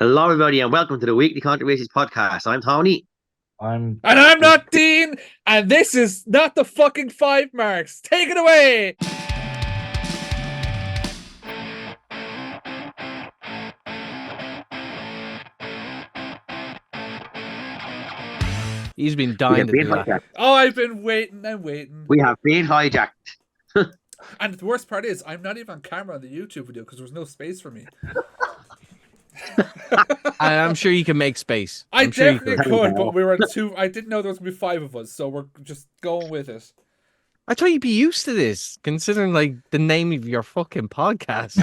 Hello, everybody, and welcome to the Weekly Controversies podcast. I'm Tony. And I'm not Dean, and this is not the fucking FiveMarks. Take it away. He's been dying to do that. Oh, I've been waiting and waiting. We have been hijacked. And the worst part is, I'm not even on camera on the YouTube video because there was no space for me. I'm sure you can make space. I definitely could, but we were two. I didn't know there was going to be 5 of us, so we're just going with it. I thought you'd be used to this, considering like the name of your fucking podcast.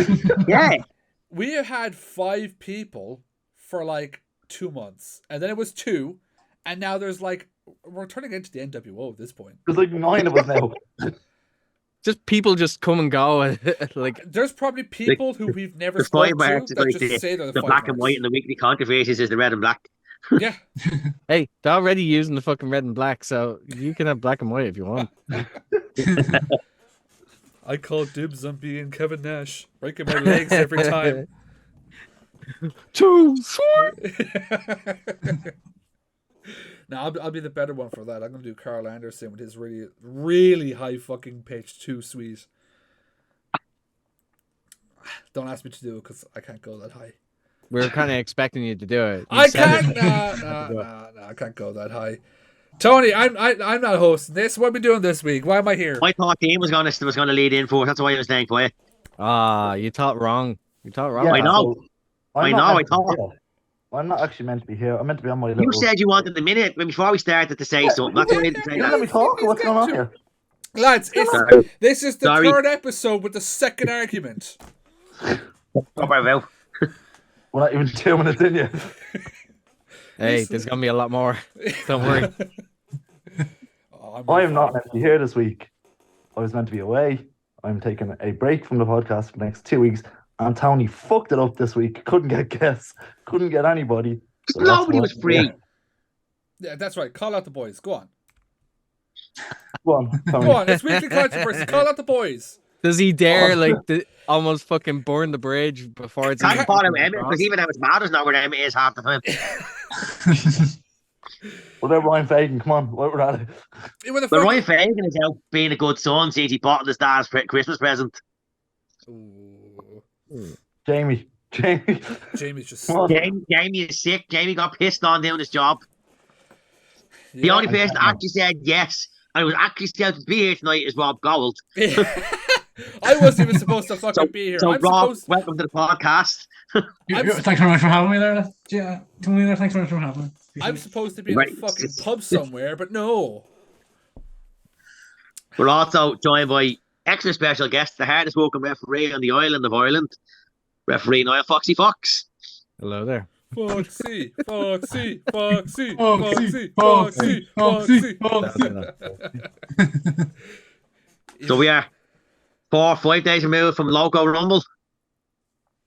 Yeah. We had 5 people for like 2 months, and then it was 2, and now there's like we're turning into the NWO at this point. There's like 9 of us now. Just people just come and go. Like there's probably people who we've never spoken to that just say they're the black and white and the Weekly Controversies is the red and black. Yeah. Hey, they're already using the fucking red and black, so you can have black and white if you want. I call dibs on being Kevin Nash, breaking my legs every time. 2, 4. Now I'll be the better one for that. I'm gonna do Carl Anderson with his really, really high fucking pitch, too sweet. Don't ask me to do it because I can't go that high. We were kind of expecting you to do it. I can't. No, I can't go that high. Tony, I'm not hosting this. What are we doing this week? Why am I here? I thought Dean was gonna lead in for. That's why I was staying quiet. You thought wrong. You thought wrong. Yeah, I know. I thought. I'm not actually meant to be here. I'm meant to be on my little... You said you wanted a minute before we started to say something. That's why I didn't say You let me talk. What's going on here? Lads, this is the third episode with the second argument. We're not even 2 minutes in yet. Hey, there's gonna be a lot more. Don't worry. I am not meant to be here this week. I was meant to be away. I'm taking a break from the podcast for the next 2 weeks. And Tony fucked it up this week. Couldn't get guests. Couldn't get anybody. So nobody was free. Yeah, that's right. Call out the boys. Go on. Go on, Tony. Go on. It's Weekly Controversies. Call out the boys. Does he dare almost fucking burn the bridge before it's... Can't call him Emmett because even though his mother's not where Emmett is half the time. What about Ryan Fagan? Come on. What we're at it. But Ryan Fagan is out being a good son since he bought his dad's Christmas present. Jamie's just... Jamie is sick. Jamie got pissed on doing his job. Yeah, the only person that actually said yes, and was actually scheduled to be here tonight is Rob Gold. I wasn't even supposed to fucking be here. So Rob, welcome to the podcast. Thanks very much for having me there. Yeah, thanks very much for having me. I'm supposed to be in a fucking pub somewhere, but no. We're also joined by extra special guest, the hardest working referee on the island of Ireland, referee Niall Foxy Fox. Hello there. Foxy. So we are 4-5 days removed from Loco Rumble.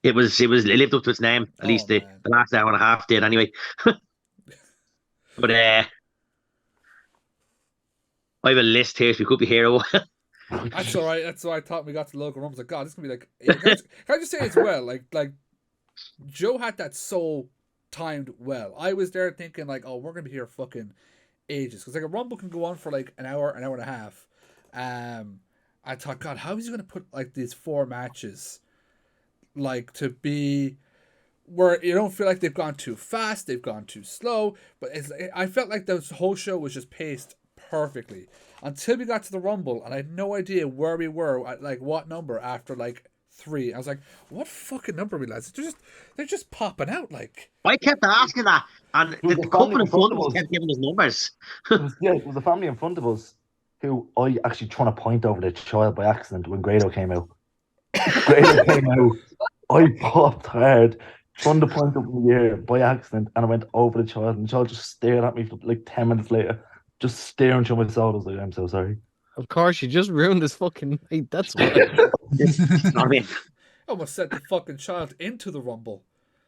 It lived up to its name, at least the last hour and a half did anyway. But I have a list here, so we could be here a while. That's all right. That's why I thought we got to Loco Rumble. I was like, God, this is gonna be like. Can I just say as well? Like Joe had that so timed well. I was there thinking like, oh, we're gonna be here fucking ages because like a Rumble can go on for like an hour and a half. I thought, God, how is he gonna put like these 4 matches, like to be where you don't feel like they've gone too fast, they've gone too slow, but I felt like the whole show was just paced perfectly until we got to the Rumble, and I had no idea where we were at, like what number after like 3. I was like, what fucking number are we, lads? They're just popping out like. I kept asking that, and the couple in front of us kept giving us numbers. It was the family in front of us who I actually trying to point over the child by accident when Grado came out. I popped hard, trying to point up in the air by accident, and I went over the child, and the child just stared at me for like 10 minutes later, just staring through my soul. I was like, I'm so sorry. Of course, you just ruined his fucking night. That's what. I mean, almost sent the fucking child into the Rumble.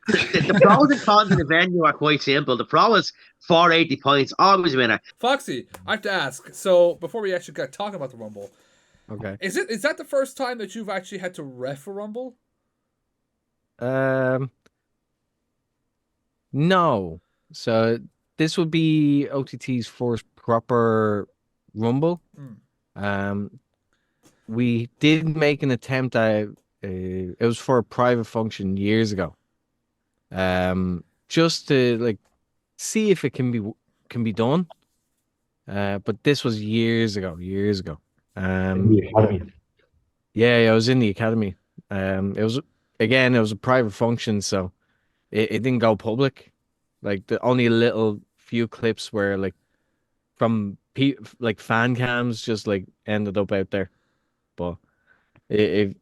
The pros and cons of the venue are quite simple. The pro is 480 points, always winner. Foxy, I have to ask. So before we actually get talking about the Rumble, okay, is that the first time that you've actually had to ref a Rumble? No. So this would be OTT's first proper Rumble. Mm. We did make an attempt at it was for a private function years ago. Just to like see if it can be done. But this was years ago, years ago. Yeah, I was in the academy. It was it was a private function, so it didn't go public. Like the only a little few clips where like from like fan cams just like ended up out there. But if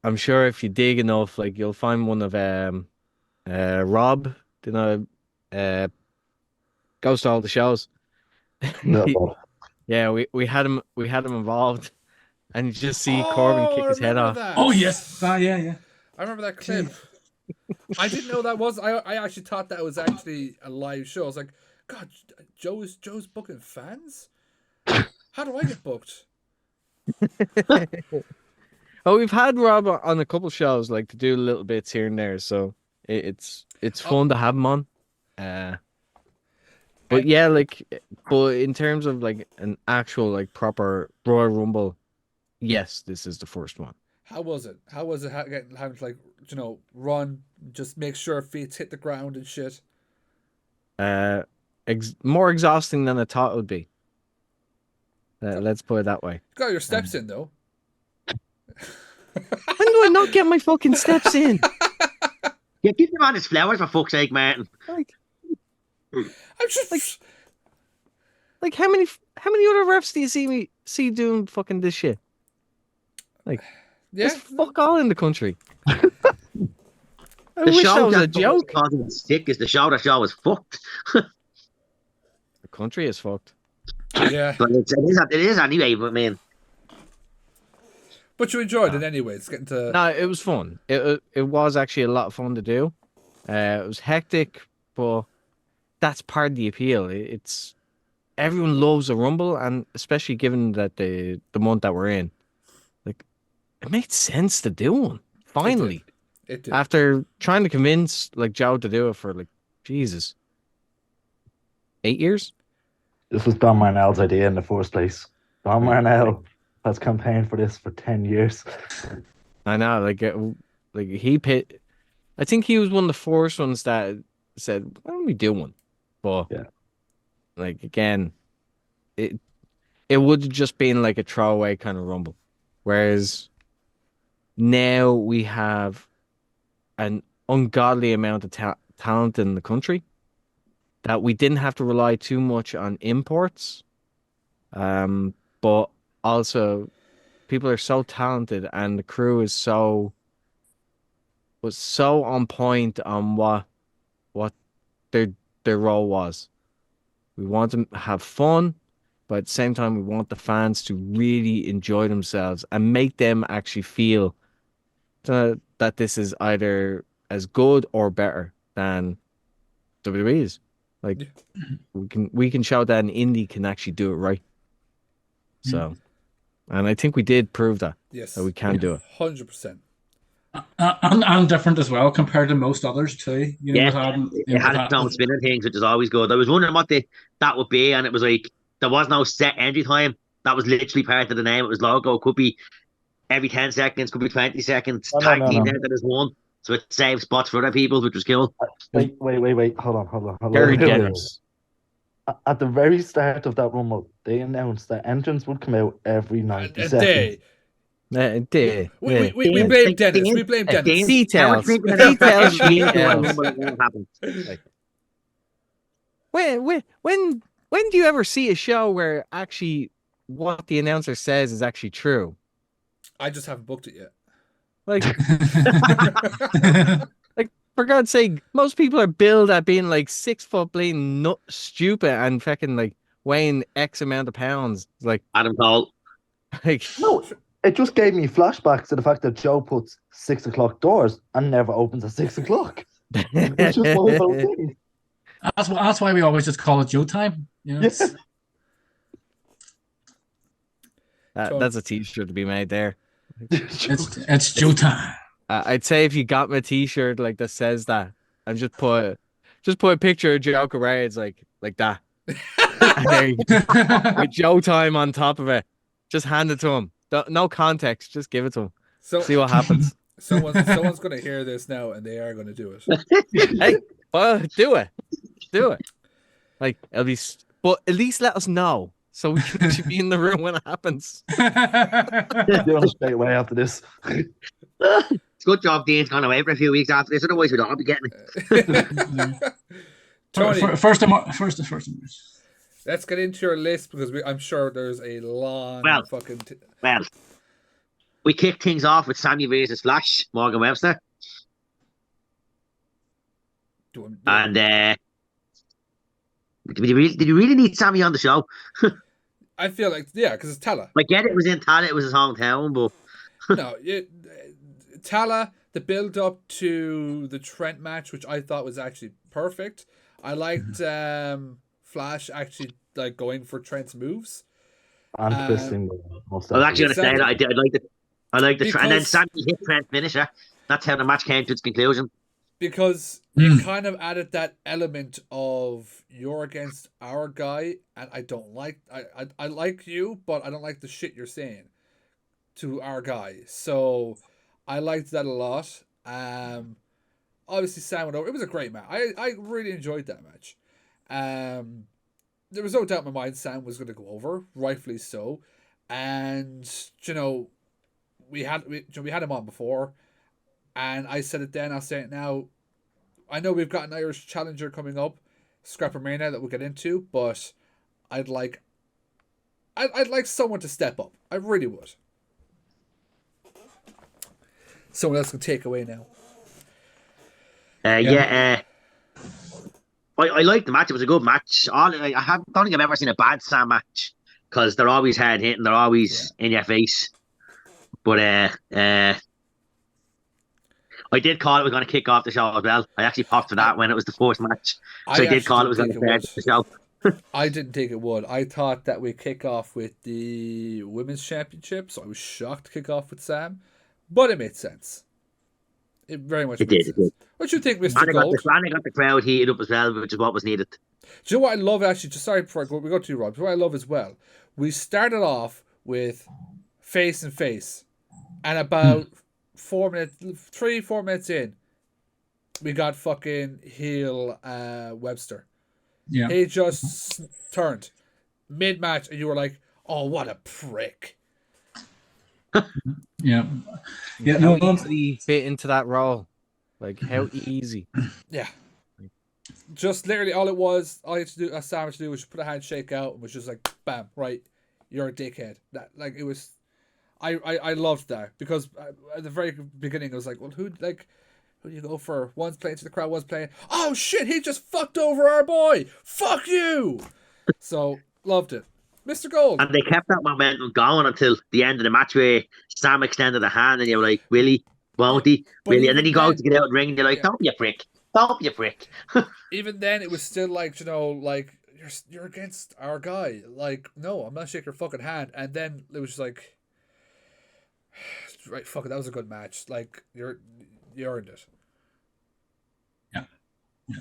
I'm sure if you dig enough, like you'll find one of Rob, you know, goes to all the shows. Yeah, we had him involved, and you just see Corbin kick his head off. That. Oh yes, yeah. I remember that clip. I didn't know that was. I actually thought that was actually a live show. I was like, God, Joe's booking fans. How do I get booked? Oh, we've had Rob on a couple shows, like to do little bits here and there, so it's fun to have him on. But yeah, like, but in terms of like an actual like proper Royal Rumble, yes, this is the first one. How was it? How was it having to like run, just make sure feet hit the ground and shit? More exhausting than I thought it would be. Let's put it that way. You got your steps in though. When do I not get my fucking steps in? Yeah, give him on his flowers for fuck's sake, Martin. I'm just like how many other refs do you see doing fucking this shit? Like, there's fuck all in the country. I wish that was a joke. Sick is the show is fucked. The country is fucked. Yeah, but it is anyway. But man. But you enjoyed it anyway. It's getting to. No, it was fun. It was actually a lot of fun to do. It was hectic, but that's part of the appeal. It's everyone loves a Rumble, and especially given that the month that we're in, like it made sense to do one. Finally, it did. After trying to convince like Joe to do it for like Jesus, 8 years. This was Don Marnell's idea in the first place. Don Marnell has campaigned for this for 10 years. I know, like I think he was one of the first ones that said, "Why don't we do one?" But yeah, like again, it would have just been like a throwaway kind of Rumble, whereas now we have an ungodly amount of talent in the country that we didn't have to rely too much on imports, but also people are so talented and the crew was so on point on what their role was. We want them to have fun, but at the same time we want the fans to really enjoy themselves and make them actually feel that this is either as good or better than WWE's. Like we can show that an indie can actually do it right. So, and I think we did prove that. Yes, that we can do it. 100%. And different as well compared to most others too. It had its own spin and things, which is always good. I was wondering what that would be, and it was like there was no set entry time. That was literally part of the name. It was logo. It could be every 10 seconds, could be 20 seconds. Tag team there that is one, so it saved spots for other people, which was cool. Wait. Hold on. Very generous. At the very start of that Rumble, they announced that entrants would come out every 90 seconds. We blame Dennis. We blame Dennis. Details. When do you ever see a show where actually what the announcer says is actually true? I just haven't booked it yet. Like, like for God's sake, most people are billed at being like 6 foot, bleeding nut stupid, and fucking like weighing X amount of pounds. Like Adam Cole. Like no. It just gave me flashbacks to the fact that Joe puts 6 o'clock doors and never opens at 6 o'clock. It's just one of those things. That's why we always just call it Joe time. You know? Yeah. That's a t-shirt to be made there. It's Joe time. I'd say if you got me a t-shirt like that says that, and just put Just put a picture of Joker Ray. It's like that. And there you go. With Joe time on top of it. Just hand it to him. No context. Just give it to him. So See what happens. someone's going to hear this now, and they are going to do it. Hey, well, do it. Like but at least let us know so we can actually be in the room when it happens. Do it straight away after this. It's a good job Dean's gone away for a few weeks after this, otherwise we'd all be getting it. Tony, First. let's get into your list because I'm sure there's a long fucking. Well, we kicked things off with Sammy versus Flash, Morgan Webster. And did you really need Sammy on the show? I feel like, yeah, because it's Tala. I get it was in Tala, it was his hometown, but no, Tala, the build up to the Trent match, which I thought was actually perfect. I liked Flash actually like going for Trent's moves. And twisting the mustache. I was actually going to say that I like the Trent, and then Because- Sammy hit Trent finisher. That's how the match came to its conclusion. Because it kind of added that element of you're against our guy, and I don't like I like you, but I don't like the shit you're saying to our guy. So I liked that a lot. Obviously Sam went over. It was a great match. I really enjoyed that match. There was no doubt in my mind Sam was going to go over, rightfully so. And we had him on before. And I said it then, I'll say it now. I know we've got an Irish challenger coming up, Scrapper Mania, that we'll get into, but I'd like someone to step up. I really would. Someone else can take away now. I liked the match. It was a good match. Don't think I've ever seen a bad Sam match because they're always hard hitting. They're always in your face. But I did call it was going to kick off the show as well. I actually popped for that when it was the first match. So I did call it was going to start the show. I didn't think it would. I thought that we'd kick off with the Women's Championship, so I was shocked to kick off with Sam. But it made sense. It very much made sense. What do you think, Mr. Gold? And I got the crowd heated up as well, which is what was needed. Do you know what I love, actually? Just sorry before we go to you, Rob. What I love as well, we started off with face and face, and about 4 minutes in, we got fucking heel Webster. Yeah. He just turned mid-match, and you were like, "Oh, what a prick!" Yeah. How easily fit into that role? Like how easy? Yeah. Just literally all you had to do, a Sam had to do was put a handshake out, and was just like, "Bam, right, you're a dickhead." That like it was. I loved that because at the very beginning I was like, well, who do you go for? One's playing to the crowd, one's playing. Oh shit! He just fucked over our boy. Fuck you. So loved it, Mr. Gold. And they kept that momentum going until the end of the match where Sam extended a hand, and you were like, "Will he? Won't he? Will he?" And then he goes to get out and ring, and you're like, "Don't be a prick! Don't be a prick!" Even then, it was still like you're against our guy. Like, no, I'm not shaking your fucking hand. And then it was just like. Right, fuck it. That was a good match. Like you earned it. Yeah.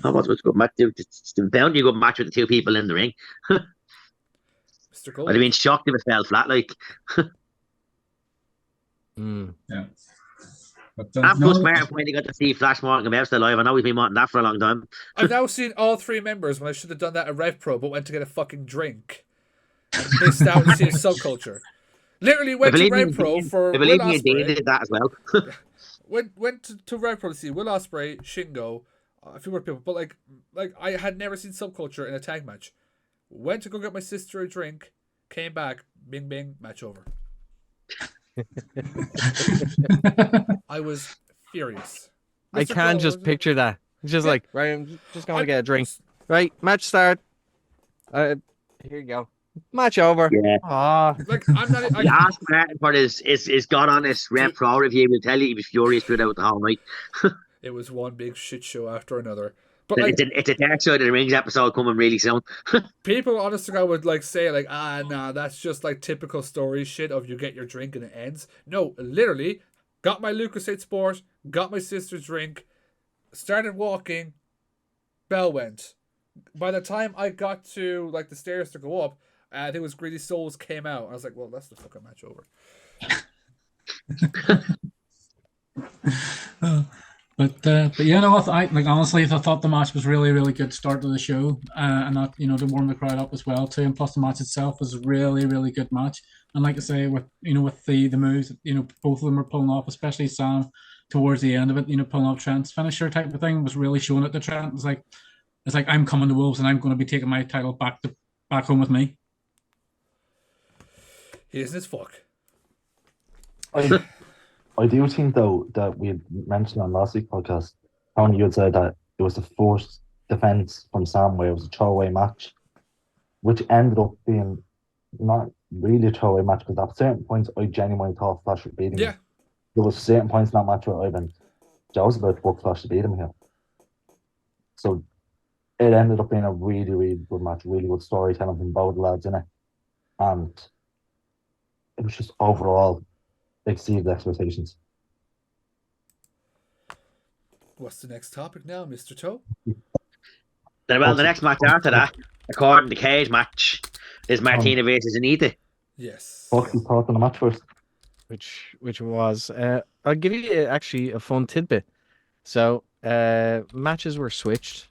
That was a good match. It's bound to be a good match with the two people in the ring. Mr. Gold. I'd have been shocked if it fell flat. Like, Yeah. But I'm just glad when you got to see Flash Morgan Webster live. I know we've been wanting that for a long time. I've now seen all three members when I should have done that at Rev Pro, but went to get a fucking drink. And missed out and seeing Subculture. Literally went to Rev Pro for I Will believe me and Dean Ospreay. did that as well. Went to Rev Pro to see Will Ospreay, Shingo, a few more people, but like I had never seen Subculture in a tag match. Went to go get my sister a drink, came back, bing bing, match over. I was furious. I Mr. can Gold, just picture that. It's just like, right, I'm just going to get a drink. Right, match start. Here you go. Match over. Yeah. Like I'm not. You ask Martin for his got on his Rev Pro review. He'll tell you he was furious throughout the whole night. It was one big shit show after another. But It's a Dark Side of the Rings episode coming really soon. people, honest to God, would like say like, nah, that's just like typical story shit of you get your drink and it ends. No, literally, got my Lucasade Sport, got my sister's drink, started walking, bell went. By the time I got to like the stairs to go up, I think it was Greedy Souls came out. I was like, well, that's the fucking match over. But yeah, no, I like honestly, I thought the match was really, really good start to the show, and that to warm the crowd up as well too. And plus, the match itself was a really, really good match. And like I say, with with the moves, both of them were pulling off, especially Sam towards the end of it, pulling off Trent's finisher type of thing was really showing it to Trent. It's like I'm coming to Wolves and I'm going to be taking my title back home with me. He isn't as fuck. I do think though that we had mentioned on last week's podcast, Tony, you had said that it was the first defense from Sam where it was a throwaway match, which ended up being not really a throwaway match because at certain points I genuinely thought Flash would beat him. Yeah. There was certain points in that match where I was about to book Flash to beat him here. So it ended up being a really, really good match, really good storytelling from both lads in it. And it was just overall exceeded expectations. What's the next topic now, Mr. Toe? Well, the next match after that, according to Cage match, is Martina versus Anita. Yes. Foxy, thought on the match first. Which was I'll give you actually a fun tidbit. So matches were switched,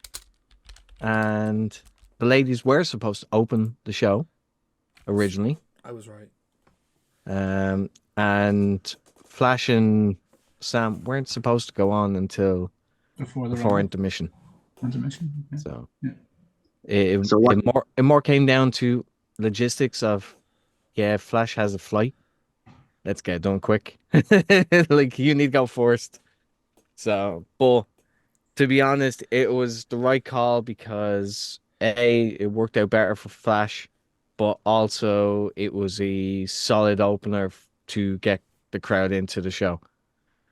and the ladies were supposed to open the show originally. I was right. And Flash and Sam weren't supposed to go on until before intermission. Intermission. Okay. So yeah. It more came down to logistics of, Flash has a flight. Let's get it done quick. Like, you need to go first. So, but to be honest, it was the right call because it worked out better for Flash, but also it was a solid opener to get the crowd into the show.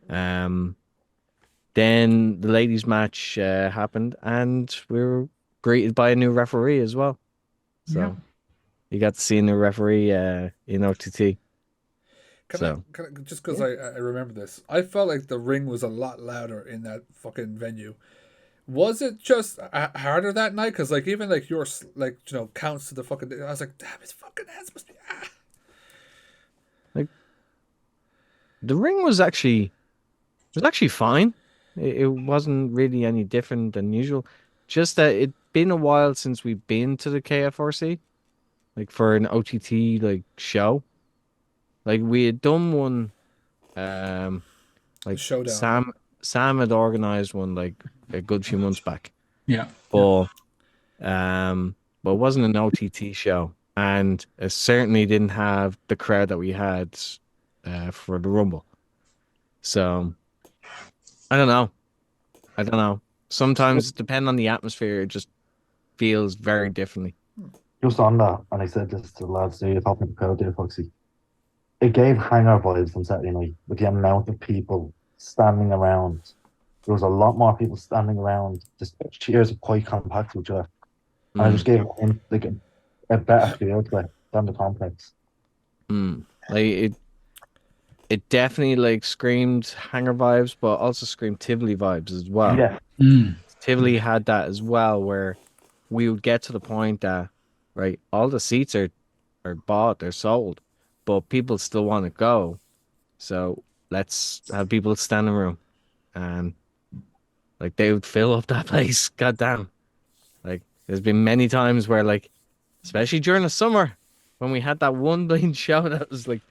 Then the ladies' match happened, and we were greeted by a new referee as well. So you got to see a new referee in OTT. Can I, just because I remember this, I felt like the ring was a lot louder in that fucking venue. Was it just harder that night? Because like even like your counts to the fucking, I was like, damn, his fucking hands must be Like the ring was actually fine. It wasn't really any different than usual. Just that it'd been a while since we've been to the KFRC, like for an OTT like show. Like we had done one, like Showdown. Sam had organized one like a good few months back. Yeah. But it wasn't an OTT show, and it certainly didn't have the crowd that we had for the Rumble. So I don't know. Sometimes, depending on the atmosphere, it just feels very differently. Just on that, and I said this to the lads, you're talking about the crowd there, Foxy. It gave hangar vibes on Saturday night with the amount of people standing around. There was a lot more people standing around. Just cheers are quite compact to each other. And I just gave him like a better feel to it than the complex. Like it definitely like screamed hangar vibes, but also screamed Tivoli vibes as well. Yeah. Tivoli had that as well, where we would get to the point that all the seats are bought, they're sold, but people still want to go. So let's have people stand in the room, and like they would fill up that place. Goddamn! Like there's been many times where especially during the summer, when we had that one blind show that was like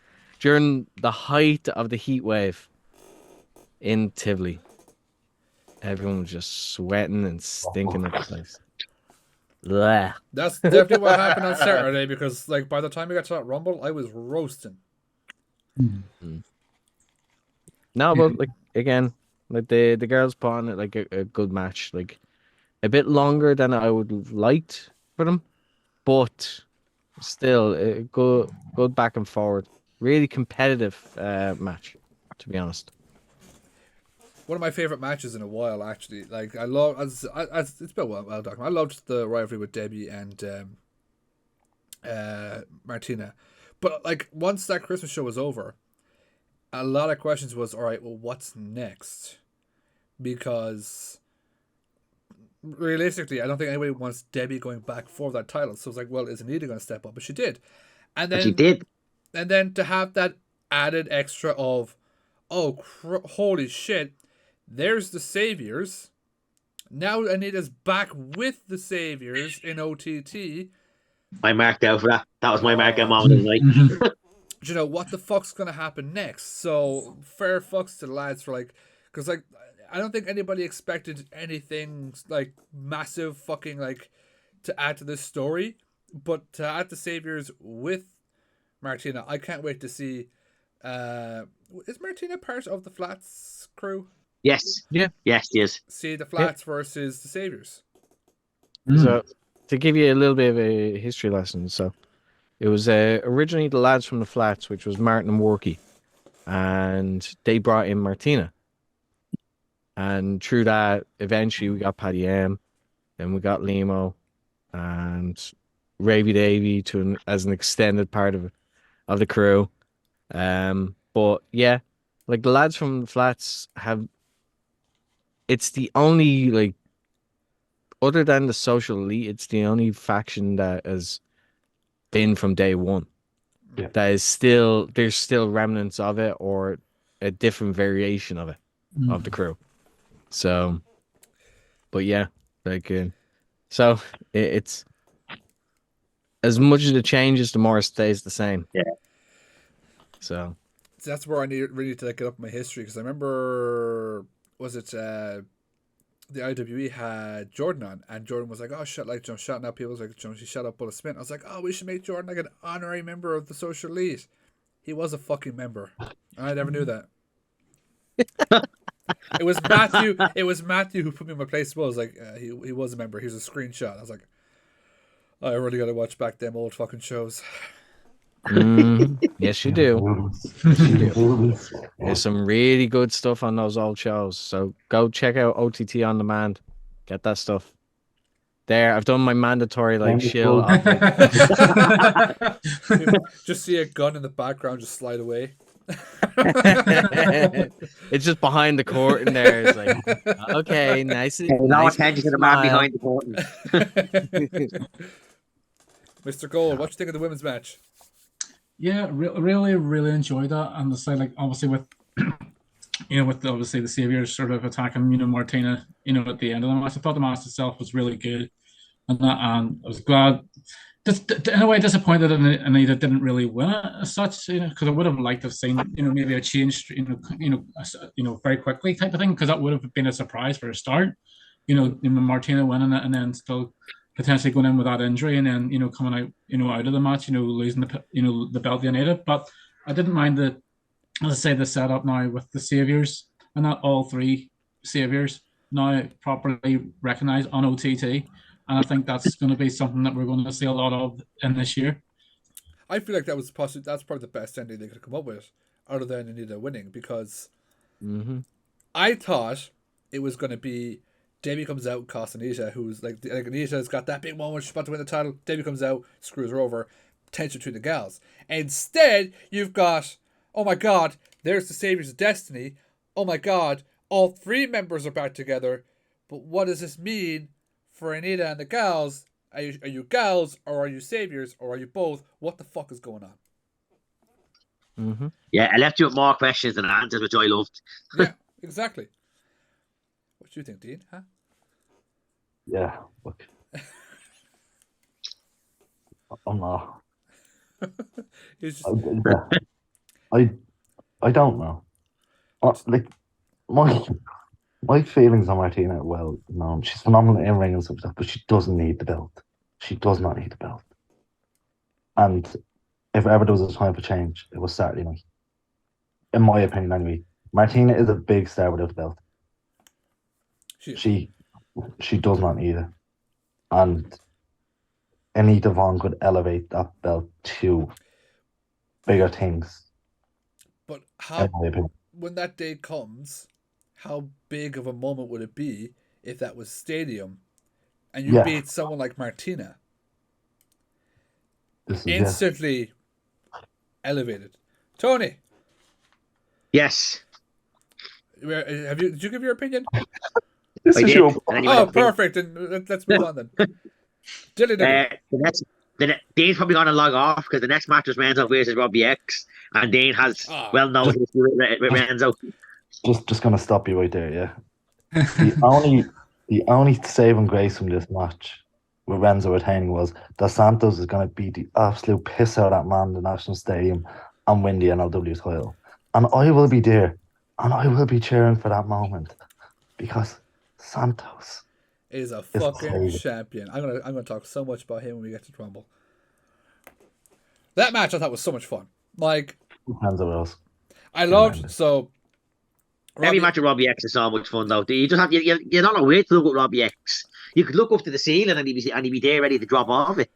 during the height of the heat wave in Tivoli. Everyone was just sweating and stinking at the place. Blech. That's definitely what happened on Saturday because like by the time we got to that Rumble, I was roasting. No, but like again, like the girls put on it like a good match, like a bit longer than I would have liked for them, but still a good back and forward, really competitive match, to be honest. One of my favorite matches in a while, actually. Like I love, as it's been well documented. I loved the rivalry with Debbie and Martina, but like once that Christmas show was over, a lot of questions was, all right, well, what's next? Because realistically, I don't think anybody wants Debbie going back for that title. So it's like, well, is Anita going to step up? But she did. And But she then did. and then to have that added extra of, oh, holy shit, there's the Saviors. Now Anita's back with the Saviors in OTT. I marked out for that. That was my mark out moment of the night. Mhm. Do you know what the fuck's gonna happen next? So fair fucks to the lads for like, because like I don't think anybody expected anything like massive fucking like to add to this story, but to add the Saviors with Martina, I can't wait to see. Is Martina part of the Flats crew? Yes. Yeah. Yes, yes. See the Flats versus the Saviors. So, to give you a little bit of a history lesson, so it was originally the lads from the Flats, which was Martin and Worky, and they brought in Martina. And through that, eventually we got Paddy M, then we got Limo, and Ravy Davy as an extended part of the crew. But yeah, like the lads from the Flats it's the only, like, other than the social elite, it's the only faction that has been from day one. Yeah. That is there's still remnants of it or a different variation of it, of the crew. So, but yeah, like, so it's as much as it changes, the more it stays the same. Yeah. So that's where I really need to like, get up my history, because I remember, was it the IWE had Jordan on, and Jordan was like, oh shut, like shouting out people, was like, she shut up Bullet Smith. I was like, oh, we should make Jordan like an honorary member of the social elite. He was a fucking member. I never knew that. It was Matthew. It was Matthew who put me in my place. Well, I was like, he was a member. Here's a screenshot. I was like, I really got to watch back them old fucking shows. yes, you do. There's some really good stuff on those old shows. So go check out OTT on demand. Get that stuff. There, I've done my mandatory like shill. Just see a gun in the background just slide away. It's just behind the curtain there. It's like, okay, nice. No attention to the man behind the curtain. Mr. Gold, what do you think of the women's match? Yeah, really enjoyed that, and the side, like, obviously with with obviously the Saviors sort of attacking Martina at the end of the match. I thought the match itself was really good, and I was glad. Just in a way disappointed that Anita didn't really win it as such, because I would have liked to have seen maybe a change, very quickly type of thing, because that would have been a surprise for a start. Martina winning it and then still potentially going in with that injury and then coming out out of the match, losing the belt to Anita. But I didn't mind the setup now with the Saviors, and not all three Saviors now properly recognized on OTT. And I think that's going to be something that we're going to see a lot of in this year. I feel like that's probably the best ending they could come up with, other than Anita winning, because I thought it was going to be Debbie comes out and costs Anita, who's like Anita's got that big moment, she's about to win the title. Debbie comes out, screws her over, tension between the gals. Instead, you've got, oh my god, there's the Saviors of Destiny. Oh my god, all three members are back together. But what does this mean for Anita and the gals? Are you gals, or are you Saviors, or are you both? What the fuck is going on? Yeah, I left you with more questions than answers, which I loved. Yeah, exactly. What do you think, Dean? Huh? Yeah, look. I'm not. He's just... I don't know. Like, my feelings on Martina are well known. She's phenomenal in ring and stuff, but she doesn't need the belt. She does not need the belt. And if ever there was a time for change, it was Saturday night. In my opinion, anyway. Martina is a big star without the belt. She does not need it. And Anita Vaughn could elevate that belt to bigger things. But how, when that day comes, how big of a moment would it be if that was Stadium and you beat someone like Martina? Instantly elevated. Tony. Yes. Did you give your opinion? This I is did. your. And then he Oh, went up again. perfect. And let's move on then. Dilly dilly. Dane's probably going to log off because the next match is Renzo versus Robbie X, and Dane has well-known Just- history with Renzo. Just gonna stop you right there. Yeah. The only saving grace from this match with Renzo retaining was that Santos is gonna beat the absolute piss out of that man in the National Stadium and win the NLW title, and I will be there, and I will be cheering for that moment because Santos Is a is fucking crazy. champion. I'm gonna talk so much about him when we get to Rumble. That match I thought was so much fun. Like Renzo Rose. I loved Tremendous. so. Every match with Robbie X is so much fun, though. You just have you're not aware to look at Robbie X. You could look up to the ceiling and he'd be there ready to drop off it.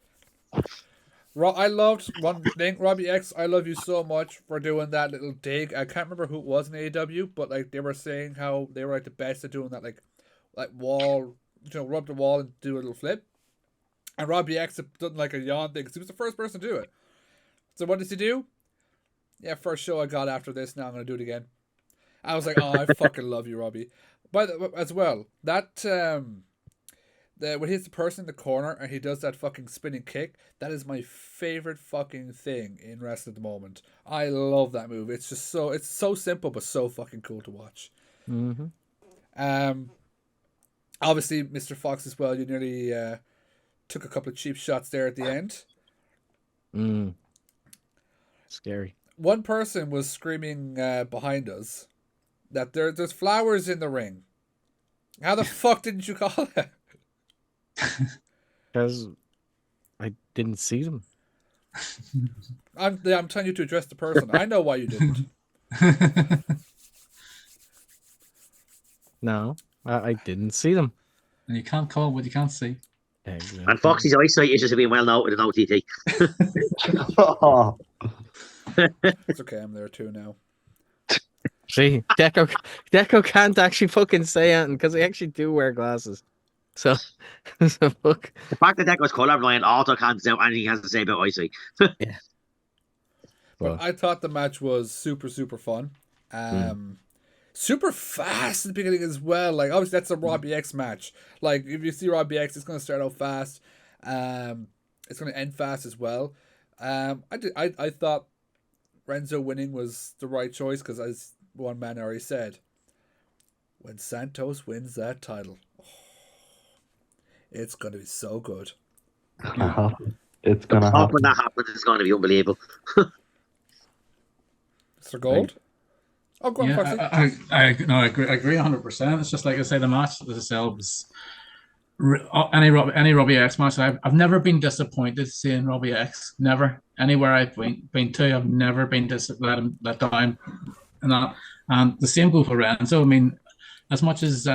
I loved one thing, Robbie X. I love you so much for doing that little dig. I can't remember who it was in AEW, but like they were saying how they were like the best at doing that, like wall, rub the wall and do a little flip. And Robbie X had done like a yawn thing because he was the first person to do it. So what does he do? Yeah, first show I got after this. Now I'm gonna do it again. I was like, oh, I fucking love you, Robbie. But as well, that when he's the person in the corner and he does that fucking spinning kick, that is my favorite fucking thing in wrestling at the moment. I love that move. It's so simple but so fucking cool to watch. Mm-hmm. Obviously, Mr. Fox as well. You nearly took a couple of cheap shots there at the end. Scary. One person was screaming behind us that there's flowers in the ring. How the fuck didn't you call it? Because I didn't see them. I'm telling you to address the person. I know why you didn't. No, I didn't see them. And you can't call what you can't see. Exactly. And Foxy's eyesight issues have been well noted in OTT. Oh, It's okay, I'm there too now. See, Deco can't actually fucking say anything because I actually do wear glasses. So fuck. The fact that Deco's colorblind also can't say anything he has to say about eyesight. Yeah. But I thought the match was super, super fun. Super fast at the beginning as well. Like, obviously, that's a Robbie X match. Like, if you see Robbie X, it's going to start out fast. It's going to end fast as well. I thought Renzo winning was the right choice because, as one man already said, when Santos wins that title, it's going to be so good. it's gonna happen. When that happens, it's going to be unbelievable. Mr. Gold? Oh, go on, Foxy. I agree 100%. It's just like I say, the match itself was any Robbie X match. I've never been disappointed seeing Robbie X. Never. Anywhere I've been to, I've never been let down. And the same goes for Renzo. I mean, as much as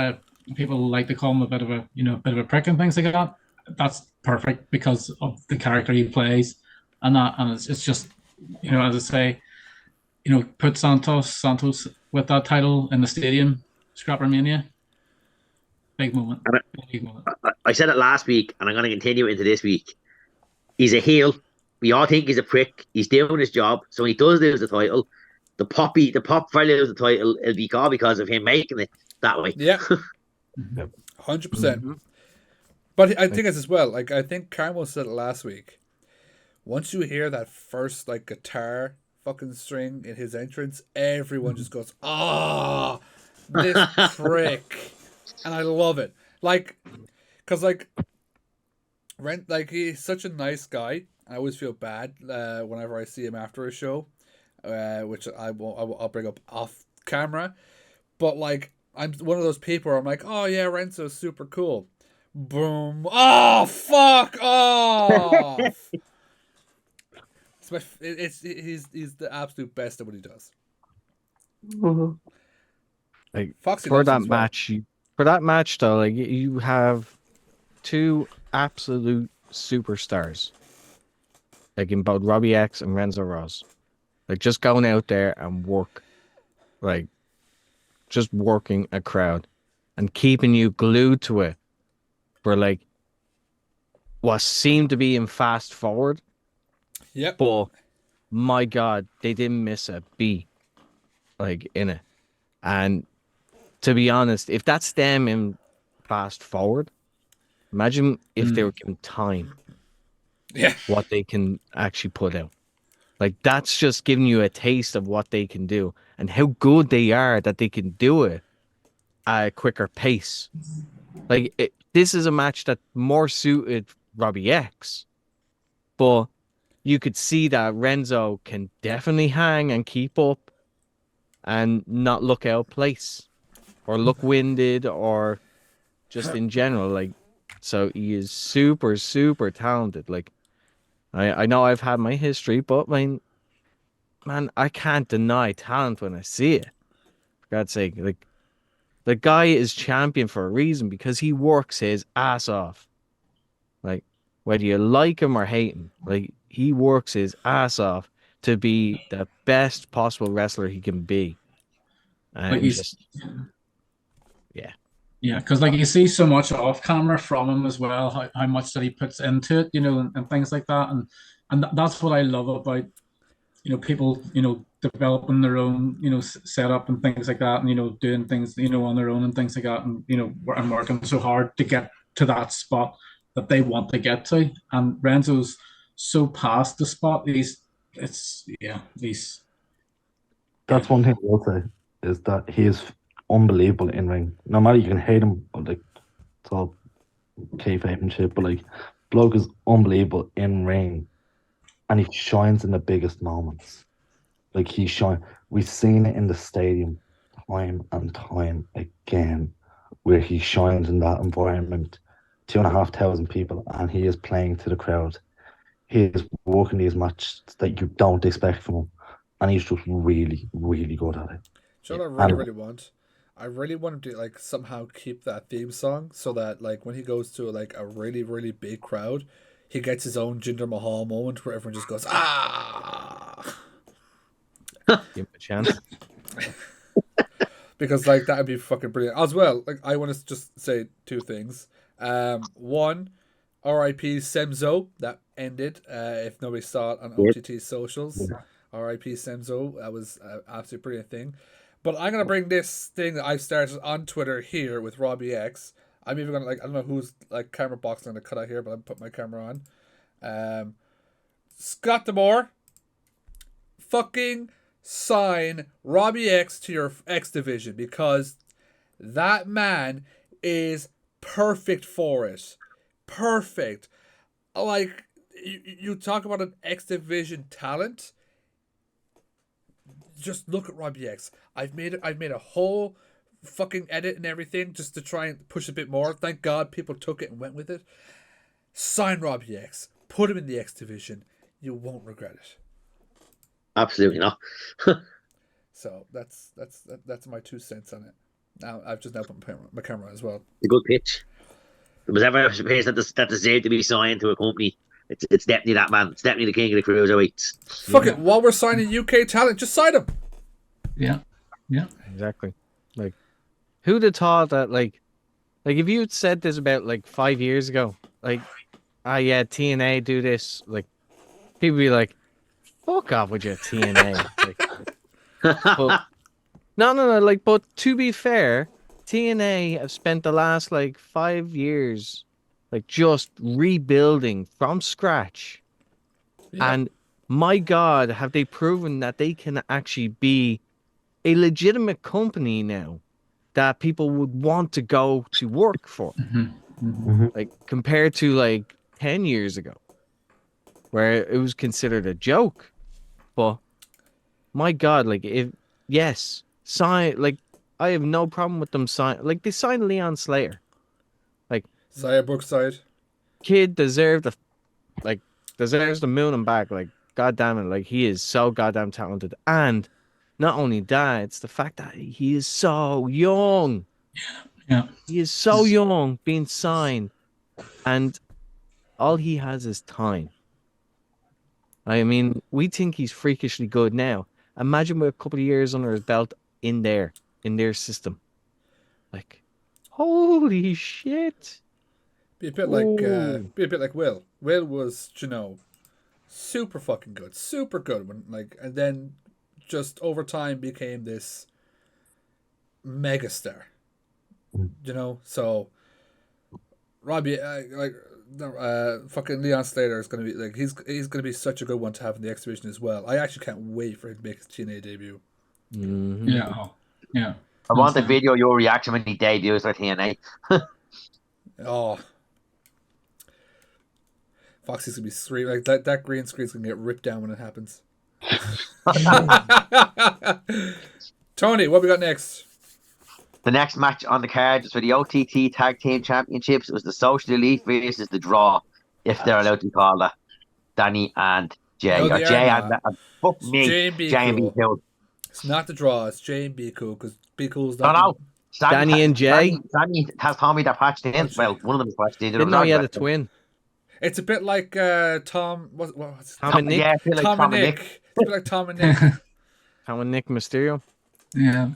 people like to call him a bit of a prick and things like that, that's perfect because of the character he plays, and it's just, as I say, put Santos with that title in the stadium, Scrapper Mania. Big moment. I said it last week, and I'm going to continue it into this week. He's a heel. We all think he's a prick. He's doing his job. So when he does lose the title, the pop value of the title will be gone because of him making it that way. Yeah. 100%. But I think it's as well. Like, I think Carmo said it last week. Once you hear that first, like, guitar fucking string in his entrance, everyone just goes, this prick. And I love it. Like, because, like, he's such a nice guy. I always feel bad whenever I see him after a show, which I'll bring up off camera. But, like, I'm one of those people where I'm like, oh, yeah, Renzo's super cool. Boom. Oh, fuck off. He's the absolute best at what he does. Like, Foxy for that match, though, like, you have two absolute superstars, like in both Robbie X and Renzo Ross, like just going out there and just working a crowd and keeping you glued to it for like what seemed to be in fast forward. Yep. But my God, they didn't miss a beat like in it. And to be honest, if that's them in fast forward. Imagine if they were given time, what they can actually put out. Like, that's just giving you a taste of what they can do and how good they are that they can do it at a quicker pace. Like, this is a match that more suited Robbie X, but you could see that Renzo can definitely hang and keep up and not look out of place or look winded or just in general. Like, so he is super, super talented. Like, I know I've had my history, but man, I can't deny talent when I see it. For God's sake, like, the guy is champion for a reason because he works his ass off. Like, whether you like him or hate him, like, he works his ass off to be the best possible wrestler he can be. Like And just, yeah. Yeah, because like you see so much off camera from him as well, how much that he puts into it, and things like that, and that's what I love about people developing their own setup and things like that, and doing things on their own and things like that, and and working so hard to get to that spot that they want to get to, and Renzo's so past the spot. That's one thing I will say is that he is unbelievable in ring. No matter, you can hate him, but like, it's all kayfabe and shit, but like, bloke is unbelievable in ring, and he shines in the biggest moments. Like, he shine. We've seen it in the stadium time and time again, where he shines in that environment, 2,500 people, and he is playing to the crowd. He is working these matches that you don't expect from him, and he's just really, really good at it. Do you know what I really want? I really want him to like somehow keep that theme song so that like when he goes to like a really, really big crowd, he gets his own Jinder Mahal moment where everyone just goes, ah! Give him a chance. Because like that would be fucking brilliant. As well, like I want to just say two things. One, R.I.P. Semzo, that ended. If nobody saw it on OTT socials. R.I.P. Semzo. That was an absolutely brilliant thing. But I'm gonna bring this thing that I've started on Twitter here with Robbie X. I'm even gonna I don't know who's like camera box I'm gonna cut out here, but I'm put my camera on. Scott Demore, fucking sign Robbie X to your X division because that man is perfect for it. Perfect. Like you talk about an X division talent. Just look at Robbie X. I've made a whole fucking edit and everything just to try and push a bit more. Thank God people took it and went with it. Sign Robbie X. Put him in the X division. You won't regret it. Absolutely not. So that's my 2 cents on it. Now I've just put my camera as well. A good pitch. If there was ever a place that deserved to be signed to a company, it's definitely that man. It's definitely the king of the cruiserweights. Fuck it. While we're signing UK talent, just sign him. Yeah. Exactly. Like, who'd have thought that? Like if you had said this about like 5 years ago, like, yeah, TNA do this, like, people be like, fuck off with your TNA. But, no. Like, but to be fair, TNA have spent the last like 5 years, like, just rebuilding from scratch, and my God, have they proven that they can actually be a legitimate company now that people would want to go to work for, like, compared to like 10 years ago, where it was considered a joke. But my God, like, sign, like, I have no problem with them sign, like, they signed Leon Slater. Like, Saya Brookside. Kid deserves the moon and back. Like, God damn it, like, he is so goddamn talented. And not only that, it's the fact that he is so young. Yeah. He is so young being signed, and all he has is time. I mean, we think he's freakishly good now. Imagine with a couple of years under his belt in their system. Like, holy shit. Be a bit like Will. Will was, super fucking good. Super good and then just over time became this megastar. So Robbie, fucking Leon Slater is gonna be like he's gonna be such a good one to have in the exhibition as well. I actually can't wait for him to make his TNA debut. Mhm. Yeah, yeah. I want to video your reaction when he debuts for TNA. Oh, Foxy's gonna be screaming like that green screen's gonna get ripped down when it happens. Tony, what we got next? The next match on the card is for the OTT Tag Team Championships. It was the Social Elite versus the Draw, if they're allowed to call that. Danny and Jay. No, Or they Jay are and not. fuck It's me. Jay and B Jay and B Cool. Cool. It's not the Draw. It's Jay and B Cool because B Cool's No, not. no. Danny and Jay. Danny has told me they're patched in. Oh, Jay. Well, one of them is patched in. Didn't know he had a twin. It's a bit like Tom. What's Tom and Nick. Yeah, I feel like Tom and Nick. It's a bit like Tom and Nick. Tom and Nick Mysterio. Yeah.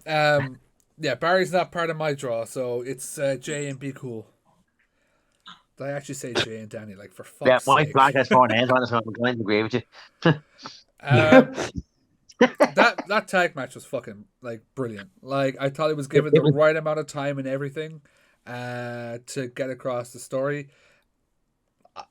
Yeah, Barry's not part of my draw, so it's Jay and Be Cool. Did I actually say Jay and Danny? Like, for fuck's Yeah, my sake. flag has 4 names on it, so I'm going to agree with you. That tag match was fucking, like, brilliant. Like, I thought it was given the right amount of time and everything to get across the story.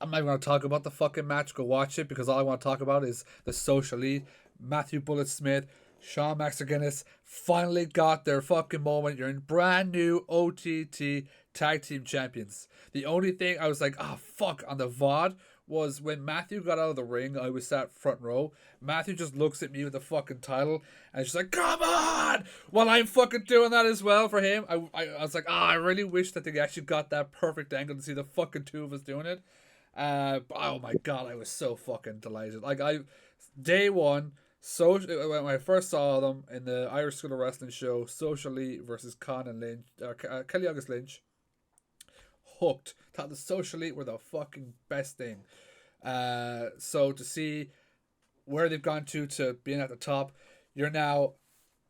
I'm not going to talk about the fucking match. Go watch it, because all I want to talk about is the Social Elite. Matthew Bullet Smith, Shawn Guinness finally got their fucking moment. You're in brand new OTT Tag Team Champions. The only thing I was like, oh fuck, on the VOD was when Matthew got out of the ring. I was sat front row. Matthew just looks at me with the fucking title and she's like, come on! Well, I'm fucking doing that as well for him. I was like, I really wish that they actually got that perfect angle to see the fucking two of us doing it. Oh my god, I was so fucking delighted. Like, day one, so when I first saw them in the Irish School of Wrestling show, Socially versus Khan and Lynch, Kelly August Lynch, hooked. Thought the Social Elite were the fucking best thing. So to see where they've gone to being at the top, you're now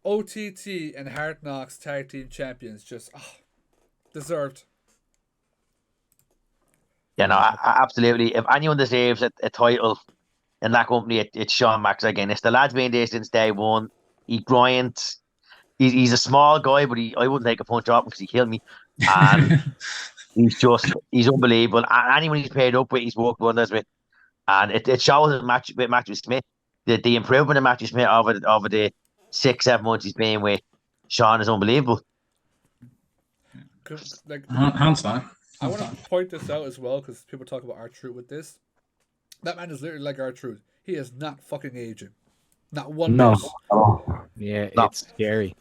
OTT and Hard Knocks Tag Team Champions. Just deserved. Yeah, no, absolutely. If anyone deserves a title in that company, it's Shawn Max again. It's the lad's been there since day one. He grinds. He's a small guy, but I wouldn't take a punch off him because he killed me. And he's unbelievable. And anyone he's paired up with, he's worked wonders with. And it shows his match with Matthew Smith. The improvement in Matthew Smith over the 6-7 months he's been with Shawn is unbelievable. Like, hands down. I want to point this out as well because people talk about R-Truth with this. That man is literally like R-Truth. He is not fucking aging. Not one bit. Yeah, it's scary.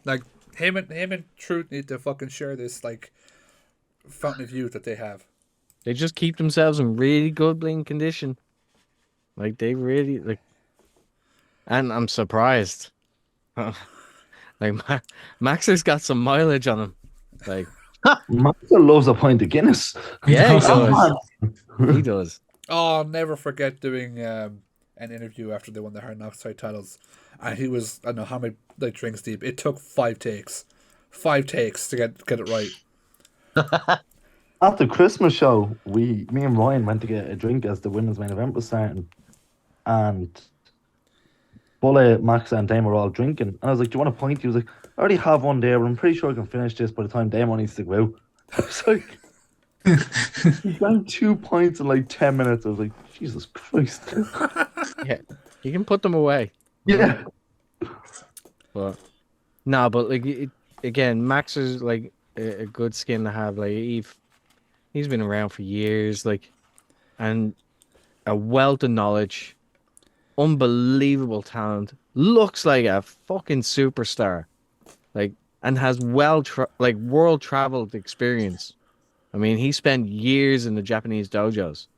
Like, him and Truth need to fucking share this, like, fountain of youth that they have. They just keep themselves in really good bling condition. Like, they really, like... And I'm surprised. Like, Maxer's got some mileage on him. Like... Maxer loves a pint of Guinness. Yeah, he does. He does. Oh, I'll never forget doing an interview after they won the Hard Knocks titles. And he was, I don't know how many drinks deep. It took 5 takes. 5 takes to get it right. At the Christmas show, me and Ryan went to get a drink as the women's main event was starting. And Bullet, Max, and Dame were all drinking. And I was like, do you want a pint? He was like, I already have one there, but I'm pretty sure I can finish this by the time Dame needs to go out. I was like... He drank 2 pints in like 10 minutes. I was like, Jesus Christ. Yeah, you can put them away. Yeah. But no, but like again, Max is like a good skin to have. Like he's been around for years, like, and a wealth of knowledge, unbelievable talent. Looks like a fucking superstar, like, and has world traveled experience. I mean, he spent years in the Japanese dojos.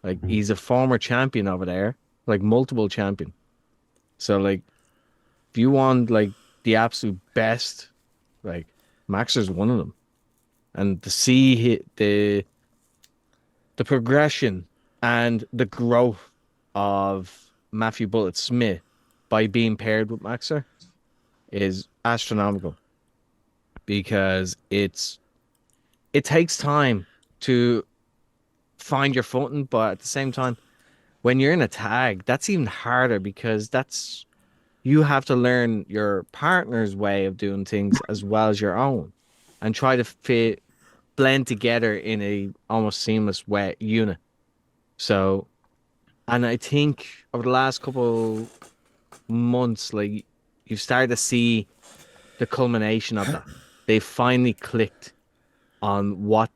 Like, he's a former champion over there, like multiple champion. So, like, if you want like the absolute best, like, Maxer's one of them. And to see the progression and the growth of Matthew Bullet Smith by being paired with Maxer is astronomical, because it takes time to find your footing, but at the same time, when you're in a tag, that's even harder, because you have to learn your partner's way of doing things as well as your own, and try to fit blend together in a almost seamless wet unit. So, and I think over the last couple months, like you've started to see the culmination of that. They finally clicked on what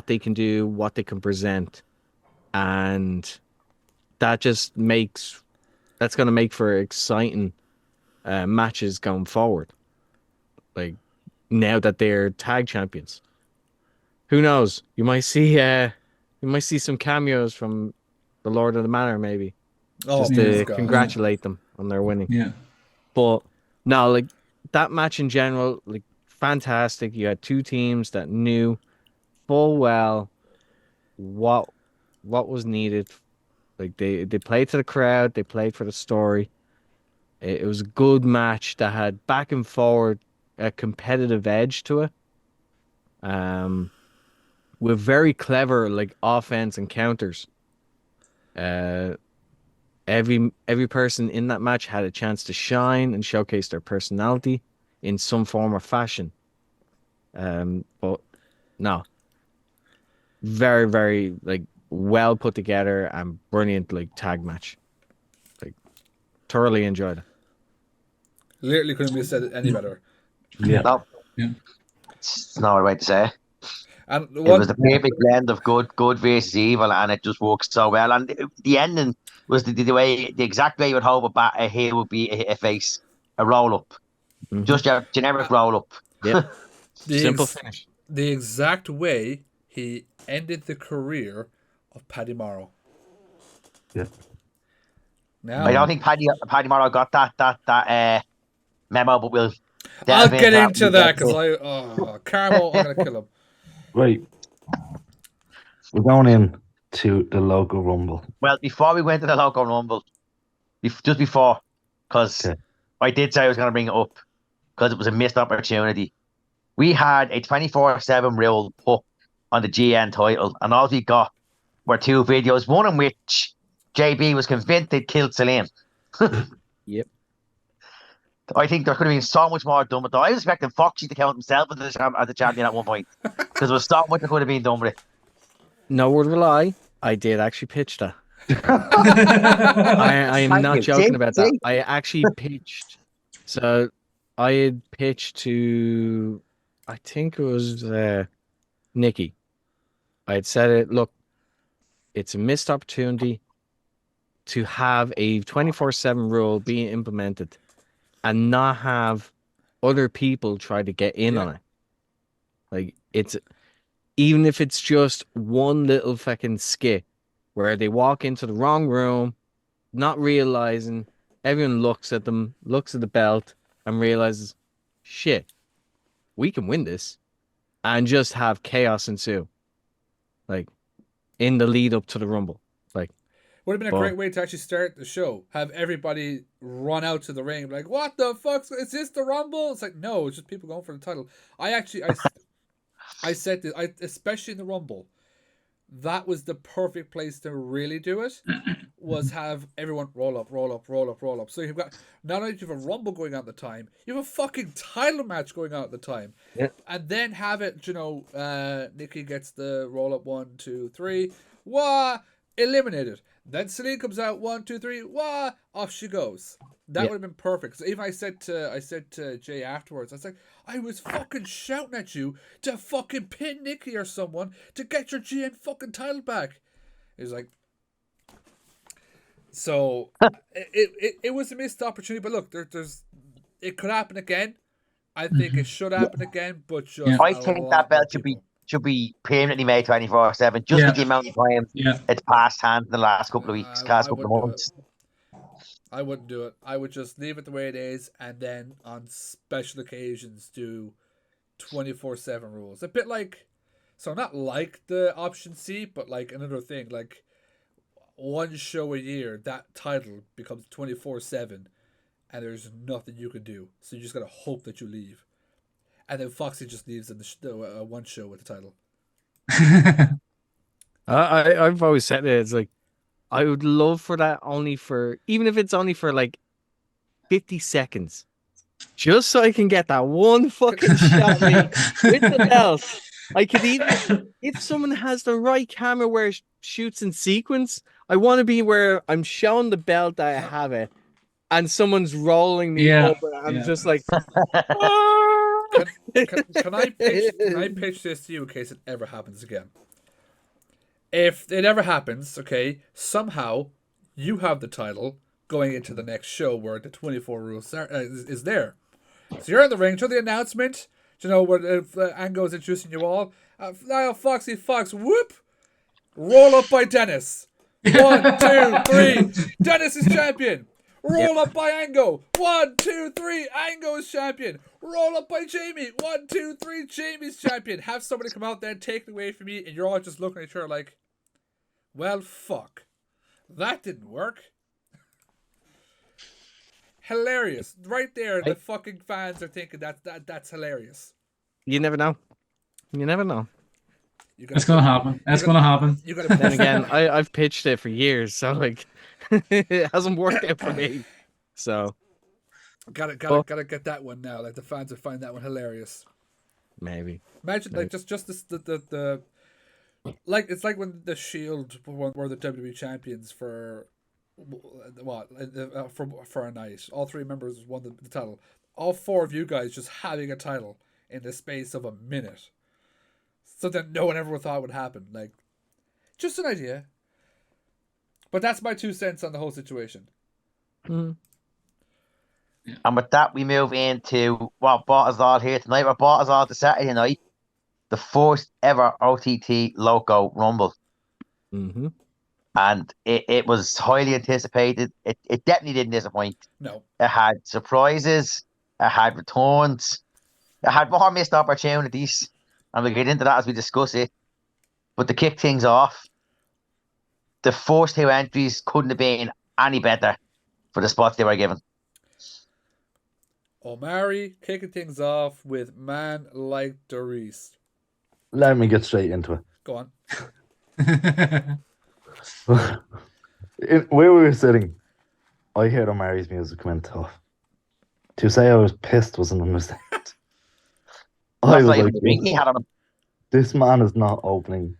they can do, what they can present, and that just that's going to make for exciting matches going forward. Like now that they're tag champions, who knows? You might see some cameos from the Lord of the Manor, maybe, just to God. congratulate them on their winning. Yeah. But no, like that match in general, like fantastic. You had two teams that knew full well what was needed. Like they played to the crowd, they played for the story. It was a good match that had back and forward a competitive edge to it. With very clever like offense and counters. Every person in that match had a chance to shine and showcase their personality in some form or fashion. But no, very, very like well put together and brilliant like tag match. Like thoroughly enjoyed it. Literally couldn't be said any better. Yeah. No, Yeah. it's not a way to say. And It was the perfect blend of good versus evil, and it just works so well. And the ending was the exact way you would hope a heel would be a face, a roll up, just a generic roll up. Yeah, the simple finish. The exact way he ended the career of Paddy Morrow. Yeah. Now I don't think Paddy Morrow got that memo, but we'll. I'll delve get into that when because Carmo, I'm gonna kill him. Right. We're going in to the Loco Rumble. Well, before we went to the Loco Rumble, just before, because Okay. I did say I was going to bring it up, because it was a missed opportunity. We had a 24/7 rule put on the GN title, and all we got were two videos, one in which JB was convinced they'd killed Celine. Yep. I think there could have been so much more done with that. I was expecting Foxy to count himself as the champion at one point, because there was so much that could have been done with it. No word of a lie, I did actually pitch that. I am Thank not you. joking See? about that. I actually pitched. So I had pitched to, I think it was Nikki. I had said it. Look, it's a missed opportunity to have a 24/7 rule being implemented and not have other people try to get in on it. Like it's even if it's just one little fucking skit where they walk into the wrong room, not realizing, everyone looks at them, looks at the belt, and realizes, shit, we can win this, and just have chaos ensue. Like in the lead up to the Rumble. Like would have been a great way to actually start the show. Have everybody run out to the ring, like, what the fuck? Is this the Rumble? It's like, no, it's just people going for the title. I said this, especially in the Rumble, that was the perfect place to really do it, was have everyone roll up. So you've got, not only do you have a Rumble going on at the time, you have a fucking title match going on at the time. Yeah. And then have it, Nikki gets the roll up 1, 2, 3, wah, eliminated. Then Celine comes out, 1, 2, 3, wah, off she goes. That would have been perfect. So even I said to Jay afterwards, I was like, I was fucking shouting at you to fucking pin Nikki or someone to get your GN fucking title back. He was like, so it was a missed opportunity. But look, there's it could happen again. I think it should happen again, but just I think that belt should be permanently made 24/7, just with the amount of time it's passed hands in the last couple of weeks, couple of months. I wouldn't do it. I would just leave it the way it is, and then on special occasions do 24/7 rules. A bit like, so not like the option C, but like another thing, like one show a year, that title becomes 24/7, and there's nothing you can do. So you just gotta hope that you leave, and then Foxy just leaves in the one show with the title. I've always said it. It's like, I would love for that, even if it's only for like 50 seconds, just so I can get that one fucking shot me with the belt I could even, if someone has the right camera where it shoots in sequence, I want to be where I'm showing the belt that I have it, and someone's rolling me Yeah, over. I'm yeah. just like, Can I pitch this to you in case it ever happens again? If it ever happens, okay, somehow you have the title going into the next show where the 24 rules is there. So you're in the ring, to the announcement, you know, where Ango's introducing you all. Niall, Foxy, Fox, whoop! Roll up by Dennis. 1, 2, 3. Dennis is champion. Roll up by Ango. 1, 2, 3. Ango is champion. Roll up by Jamie. 1, 2, 3. Jamie's champion. Have somebody come out there and take it away from me, and you're all just looking at each other like, well, fuck. That didn't work. Hilarious. Right there, the fucking fans are thinking that's hilarious. you never know. You never know. It's gonna happen. It's gonna happen. You gotta Then again, I've pitched it for years, so like it hasn't worked out for me. So gotta get that one now. Like the fans would find that one hilarious. maybe. Imagine like just this, the like it's like when the Shield were the WWE champions for what for a night. All 3 members won the title. All 4 of you guys just having a title in the space of a minute. Something no one ever thought would happen. Like, just an idea. But that's my 2 cents on the whole situation. Mm. And with that, we move into what brought us all here tonight. What brought us all to Saturday night, the first ever OTT Loco Rumble. Mm-hmm. And it was highly anticipated. It definitely didn't disappoint. No. It had surprises. It had returns. It had more missed opportunities. And we'll get into that as we discuss it. But to kick things off, the first 2 entries couldn't have been any better for the spots they were given. Omari kicking things off with Man Like Doris. Let me get straight into it. Go on. Where we were sitting, I heard Omari's music went tough. To say I was pissed was an understatement. I was like, He had on him. this man is not opening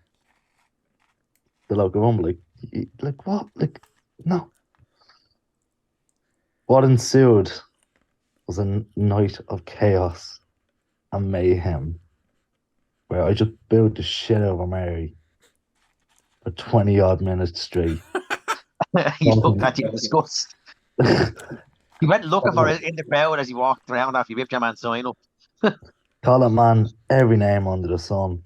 the Loco Rumble. Like what? Like, no. What ensued was a night of chaos and mayhem where I just booed the shit out of Omari for 20 odd minutes straight. He looked at you in disgust. He went looking for it in the crowd as he walked around after he ripped your man's sign up. Call that man every name under the sun.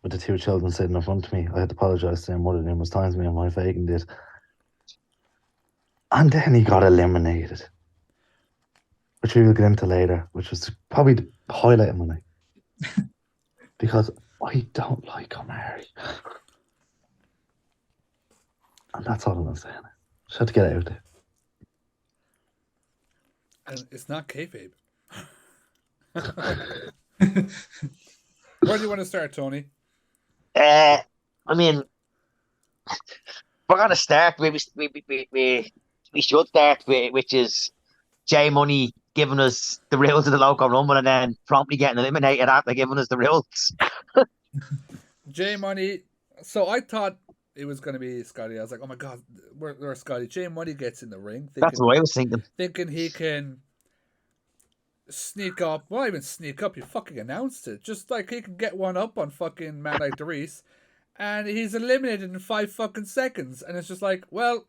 With the 2 children sitting in front of me, I had to apologise to him more than numerous times. Me and my Fagan did. And then he got eliminated, which we will get into later, which was probably the highlight of my night. Because I don't like Omari. And that's all I'm saying. Just had to get it out there. And it's not kayfabe. Where do you want to start, Tony? I mean, we're going to start where we should start with, which is J Money giving us the rules of the Loco Rumble and then promptly getting eliminated after giving us the rules. J Money. So I thought it was going to be Scotty. I was like, oh my God, where's Scotty? J Money gets in the ring. That's what I was thinking. Thinking he can sneak up. Well, not even sneak up. You fucking announced it. Just like he can get one up on fucking Man Like Doris. And he's eliminated in 5 fucking seconds. And it's just like, well,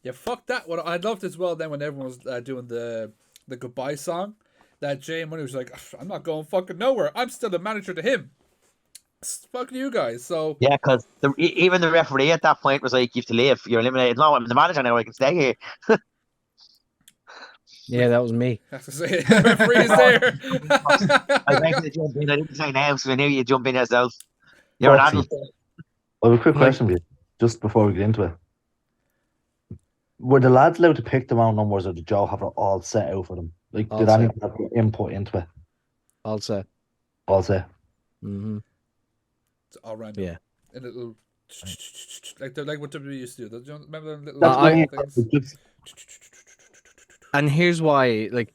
you fucked that one. I loved as well then when everyone was doing the goodbye song. That Jay Money was like, I'm not going fucking nowhere. I'm still the manager to him. Fuck you guys. So yeah, because even the referee at that point was like, you have to leave. You're eliminated. No, I'm the manager now. I can stay here. Yeah, that was me. I have to say, the referee's there. I meant to jump in. I didn't say names, so I knew you'd jump in yourself. You're an adult. I have a quick question for you, just before we get into it. Were the lads allowed to pick their own numbers, or did Joe have it all set out for them? Like, All did set. anyone have input into it? All set. All set. Mm-hmm. It's all random. Yeah. And a little like what WWE used to do. Do you remember the little That's what I mean. things? And here's why, like,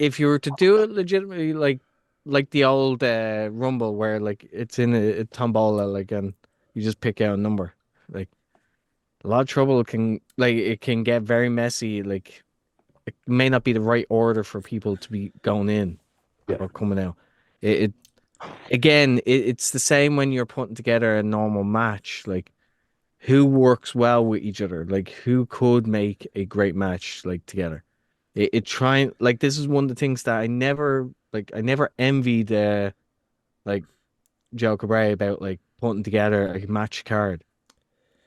if you were to do it legitimately, like, like the old Rumble where like it's in a tombola, like, and you just pick out a number. Like a lot of trouble it can get very messy. Like it may not be the right order for people to be going in or coming out. It again, it's the same when you're putting together a normal match. Like who works well with each other? Like who could make a great match like together? It trying like this is one of the things that I never envied like Joe Cabrera about like putting together a match card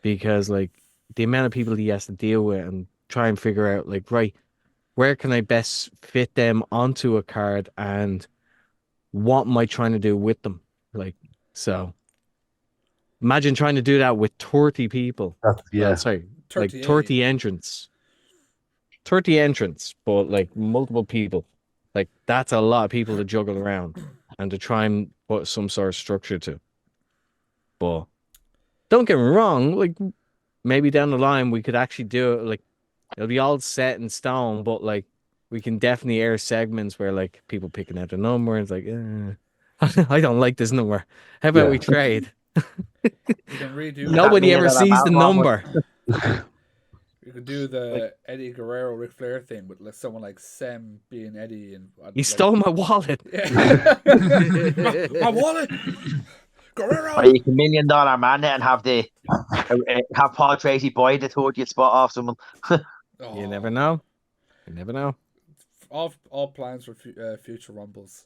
because like the amount of people he has to deal with and try and figure out like right, where can I best fit them onto a card and what am I trying to do with them? Like so imagine trying to do that with 30 people. Sorry, like 30 entrants. 30 entrants, but like multiple people. Like that's a lot of people to juggle around and to try and put some sort of structure to. But don't get me wrong, like maybe down the line we could actually do it like it'll be all set in stone, but like we can definitely air segments where like people picking out the number and it's like I don't like this number. How about we trade? You can redo Nobody ever sees the number. You could do the Eddie Guerrero Ric Flair thing with someone like Sem being Eddie and he stole my wallet. Yeah. my wallet, Guerrero. Or you can $1 Million Man it and have Paul Tracy buy the 30th spot off someone. You never know. You never know. All plans for future Rumbles.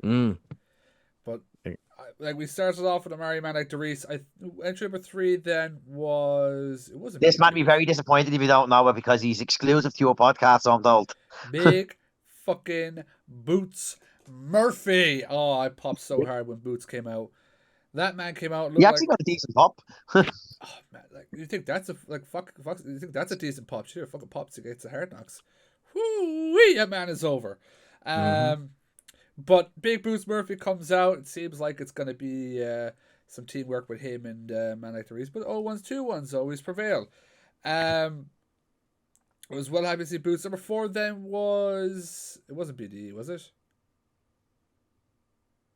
But like we started off with a Mario Man like Doris. Entry number 3 then wasn't. This might be very disappointed if you don't know it because he's exclusive to your podcast, so I'm told. Big fucking Boots Murphy. Oh, I popped so hard when Boots came out. That man came out. He actually got a decent pop. Oh man, like you think that's a Fox? You think that's a decent pop? Sure, fucking pops against the Hard Knocks. Whoo-wee, that man is over. But Big Boots Murphy comes out. It seems like it's going to be some teamwork with him and Man Like the Reese. But 0-1s, 2-1s always prevail. I was well happy to see Boots. Number 4 then it wasn't BDE, was it?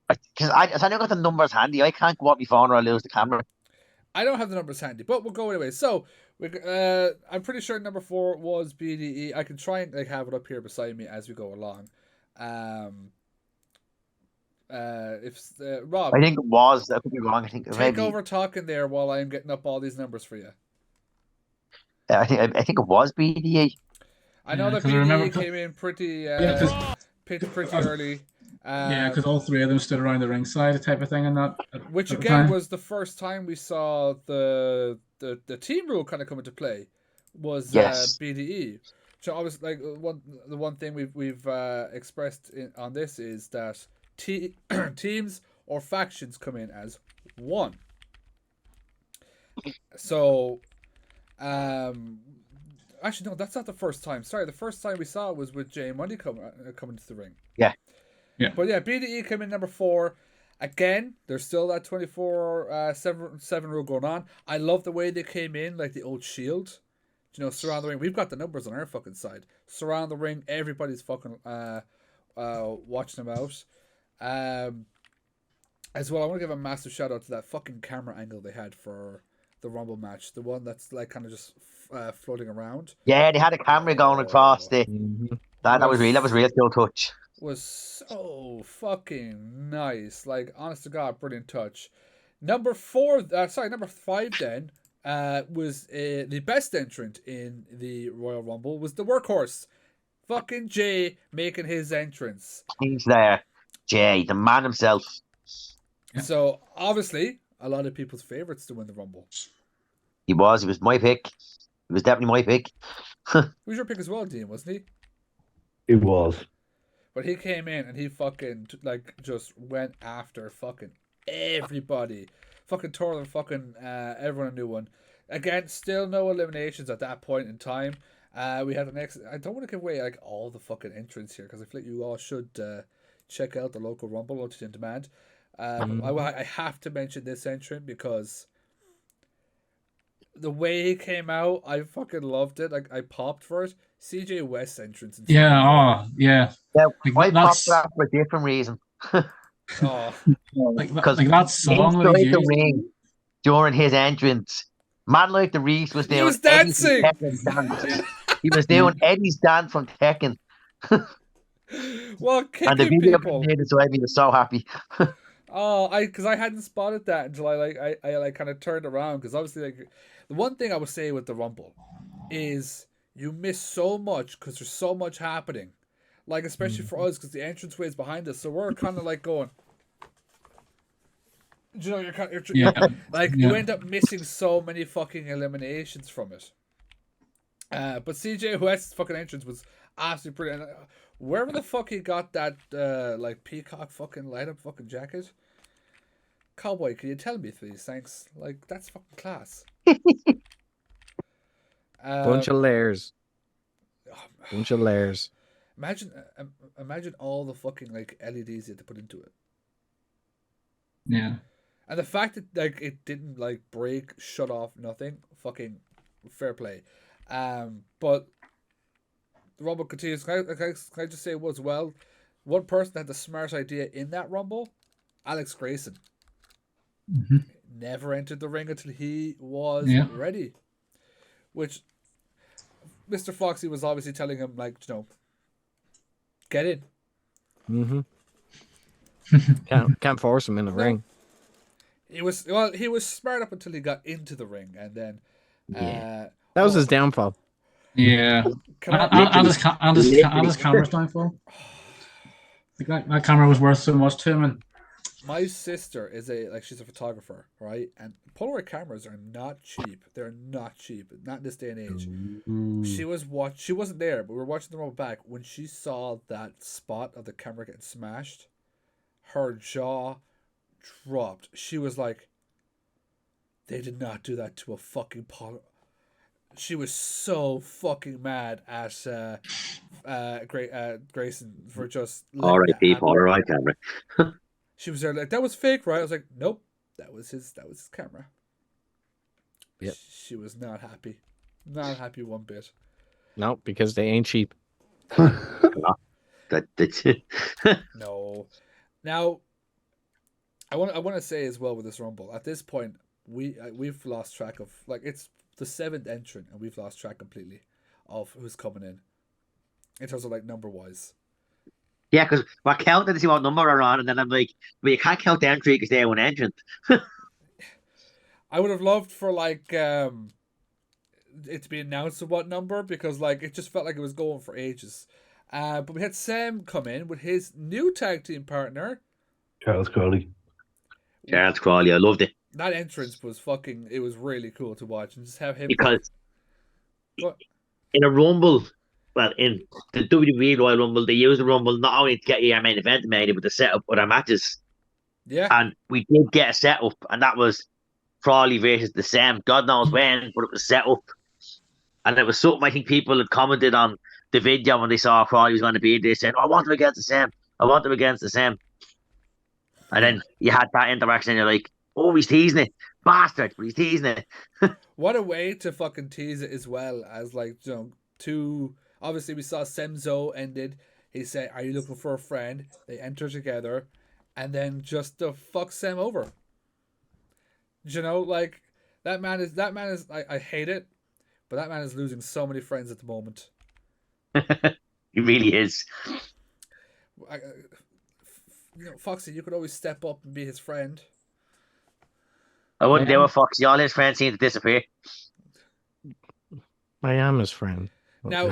Because I don't got the numbers handy. I can't go up my phone or I'll lose the camera. I don't have the numbers handy, but we'll go anyway. So I'm pretty sure number 4 was BDE. I can try and have it up here beside me as we go along. Rob, I think it was. I could be wrong. I think take over talking there while I'm getting up all these numbers for you. I think it was BDE. I know that BDE came in pretty early. Because all 3 of them stood around the ringside, type of thing, and that. Which again was the first time we saw the team rule kind of come into play. Was BDE. So I was like the one thing we've expressed on this is that teams or factions come in as one. So, actually no, that's not the first time. Sorry, the first time we saw it was with Jay Money coming to the ring. Yeah. But yeah, BDE came in number 4. Again, there's still that 24/7 rule going on. I love the way they came in, like the old Shield. You know, surround the ring. We've got the numbers on our fucking side. Surround the ring. Everybody's fucking watching them out. As well, I want to give a massive shout out to that fucking camera angle they had for the Rumble match. The one that's like kind of just floating around. Yeah, they had a camera going across the. That was real cool touch. Was so fucking nice. Like, honest to God, brilliant touch. Number 5 then was the best entrant in the Royal Rumble was the workhorse. Fucking Jay making his entrance. He's there. Jay, the man himself. So, obviously, a lot of people's favourites to win the Rumble. He was my pick. It was definitely my pick. He was your pick as well, Dean, wasn't he? It was. But he came in and he fucking just went after fucking everybody. Fucking tore them fucking everyone a new one. Again, still no eliminations at that point in time. We had the next. I don't want to give away like all the fucking entrants here because I feel like you all should check out the local Rumble OTT on Demand. I have to mention this entrant because the way he came out, I fucking loved it. Like I popped for it. CJ West's entrance. Yeah. Oh, yeah. Yeah, I popped for that for a different reason. Oh, like Because that song that he inside the used. ring during his entrance, man like the Reese was he doing was Eddie from dancing. Tekken's dance. He was doing Eddie's dance from Tekken. Well, And the kicking video people. made it so Eddie was so happy. Oh, because I hadn't spotted that until I kind of turned around, because obviously like the one thing I would say with the Rumble is you miss so much because there's so much happening, like especially for us because the entranceway is behind us, so we're kind of like going. You know, you end up missing so many fucking eliminations from it. But CJ West's fucking entrance was absolutely brilliant. Wherever the fuck he got that like peacock fucking light up fucking jacket, cowboy, can you tell me please? Thanks. Like that's fucking class. Bunch of layers. Bunch of layers. Imagine all the fucking like LEDs you had to put into it. Yeah. And the fact that like it didn't like break, shut off, nothing, fucking fair play. But the Rumble continues. Can I just say as well? One person had the smart idea in that Rumble, Alex Grayson. Mm-hmm. Never entered the ring until he was ready. Which Mr. Foxy was obviously telling him, like, you know, get in. Mm-hmm. Can't force him in the ring. He was smart up until he got into the ring, and then that was his downfall. Yeah, and his camera's downfall. Like that camera was worth so much to him. And my sister is she's a photographer, right? And Polaroid cameras are not cheap. They're not cheap, not in this day and age. She wasn't there, but we were watching the Rumble back when she saw that spot of the camera getting smashed. Her jaw dropped. She was like, they did not do that to a fucking Polaroid. She was so fucking mad at Grayson for just R.I.P. Polaroid camera. She was there like, that was fake, right? I was like, nope, that was his camera. Yep. She was not happy. Not happy one bit. No, because they ain't cheap. That's it. No. Now, I want to say as well with this Rumble, at this point, we've lost track of, like, it's the 7th entrant, and we've lost track completely of who's coming in terms of, like, number-wise. Yeah, because we're counting to see what number are on, and then I'm like, well, you can't count them three because they're one entrant. I would have loved for, like, it to be announced of what number, because, like, it just felt like it was going for ages. But we had Sam come in with his new tag team partner, Charles Crawley. Charles Crawley, I loved it. That entrance was it was really cool to watch, and just have him. Because in a Rumble, well, in the WWE Royal Rumble, they use the Rumble not only to get your main event made, but to set up other matches. Yeah. And we did get a setup, and that was Crawley versus the Sam. God knows when, but it was set up. And it was something I think people had commented on the video when they saw Crawley was going to be there, saying, I want him against the Sam. I want him against the Sam. And then you had that interaction, and you're like, oh, he's teasing it. Bastard, but he's teasing it. What a way to fucking tease it as well, as, like, you know, obviously we saw Semzo ended. He said, are you looking for a friend? They enter together, and then just to fuck Sam over. You know, like, that man is I hate it, but that man is losing so many friends at the moment. He really is. You know, Foxy, you could always step up and be his friend. I wouldn't do it, Foxy. All his friends seem to disappear. I am his friend. Now,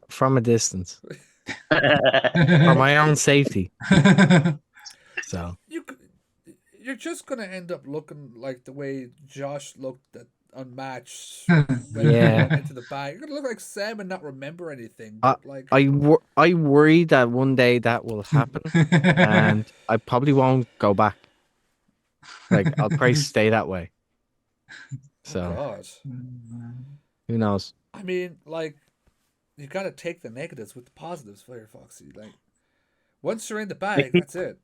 from a distance. For my own safety. So you're just gonna end up looking like the way Josh looked at Unmatched when he went into the bag. You're gonna look like Sam and not remember anything. But I worry that one day that will happen, and I probably won't go back. Like, I'll probably stay that way. So, who knows? I mean, like, you gotta take the negatives with the positives, for Foxy. Like, once you're in the bag, that's it.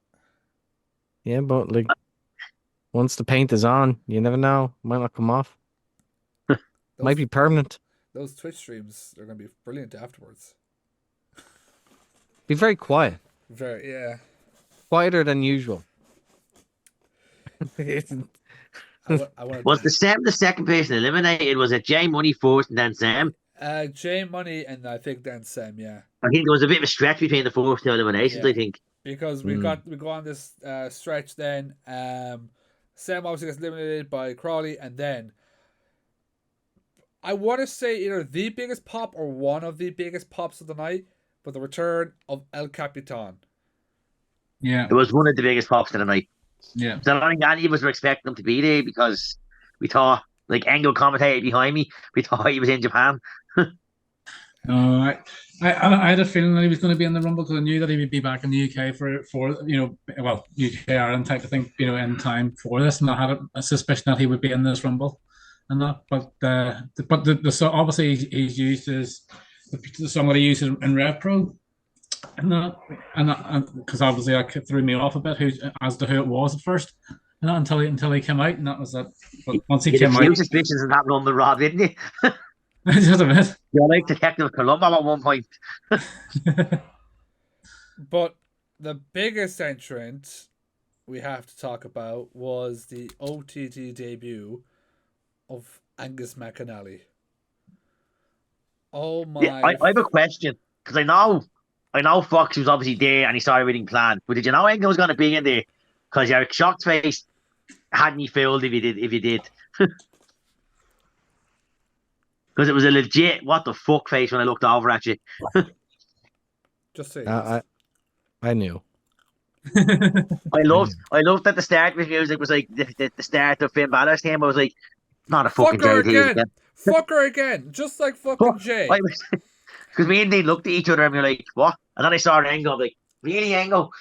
Yeah, but, like, once the paint is on, you never know. It might not come off. Might be permanent. Those Twitch streams are gonna be brilliant afterwards. Be very quiet. Very, yeah. Quieter than usual. I want Was the Sam the second person eliminated? Was it Jay Money first and then Sam? Jay Money and I think then Sam, yeah. I think there was a bit of a stretch between the first two eliminations, Yeah. I think. Because we go on this stretch then. Sam obviously gets eliminated by Crawley, and then I want to say either the biggest pop or one of the biggest pops of the night, but the return of El Capitan. Yeah. It was one of the biggest pops of the night. Yeah. So I don't think any of us were expecting him to be there because we thought, like Engel commentated behind me, we thought he was in Japan. I had a feeling that he was going to be in the Rumble because I knew that he would be back in the UK for UK Ireland type of thing, in time for this, and I had a suspicion that he would be in this Rumble, and that. So obviously he's used the song that he used in Rev Pro, and because obviously that threw me off a bit as to who it was at first, and not until he came out, and that was that. But once he came out, suspicions in that Rumble, Rob, didn't you? just a bit. You're like Detective Columbo at one point. But the biggest entrant we have to talk about was the OTT debut of Angus McAnally. Oh my! Yeah, I have a question because I know Fox was obviously there and he started reading plan, but did you know Engel was going to be in there? Because your shocked face hadn't he fooled if you did. Because it was a legit what the fuck face when I looked over at you. Just say I knew. I loved that the start of his music was like the start of Finn Balor's theme. I was like, not a fucking fuck her JT again. Fuck her again, just like fucking Jay. Because me and Dean looked at each other and we were like, what? And then I saw Engel, I'm like, really, Engel?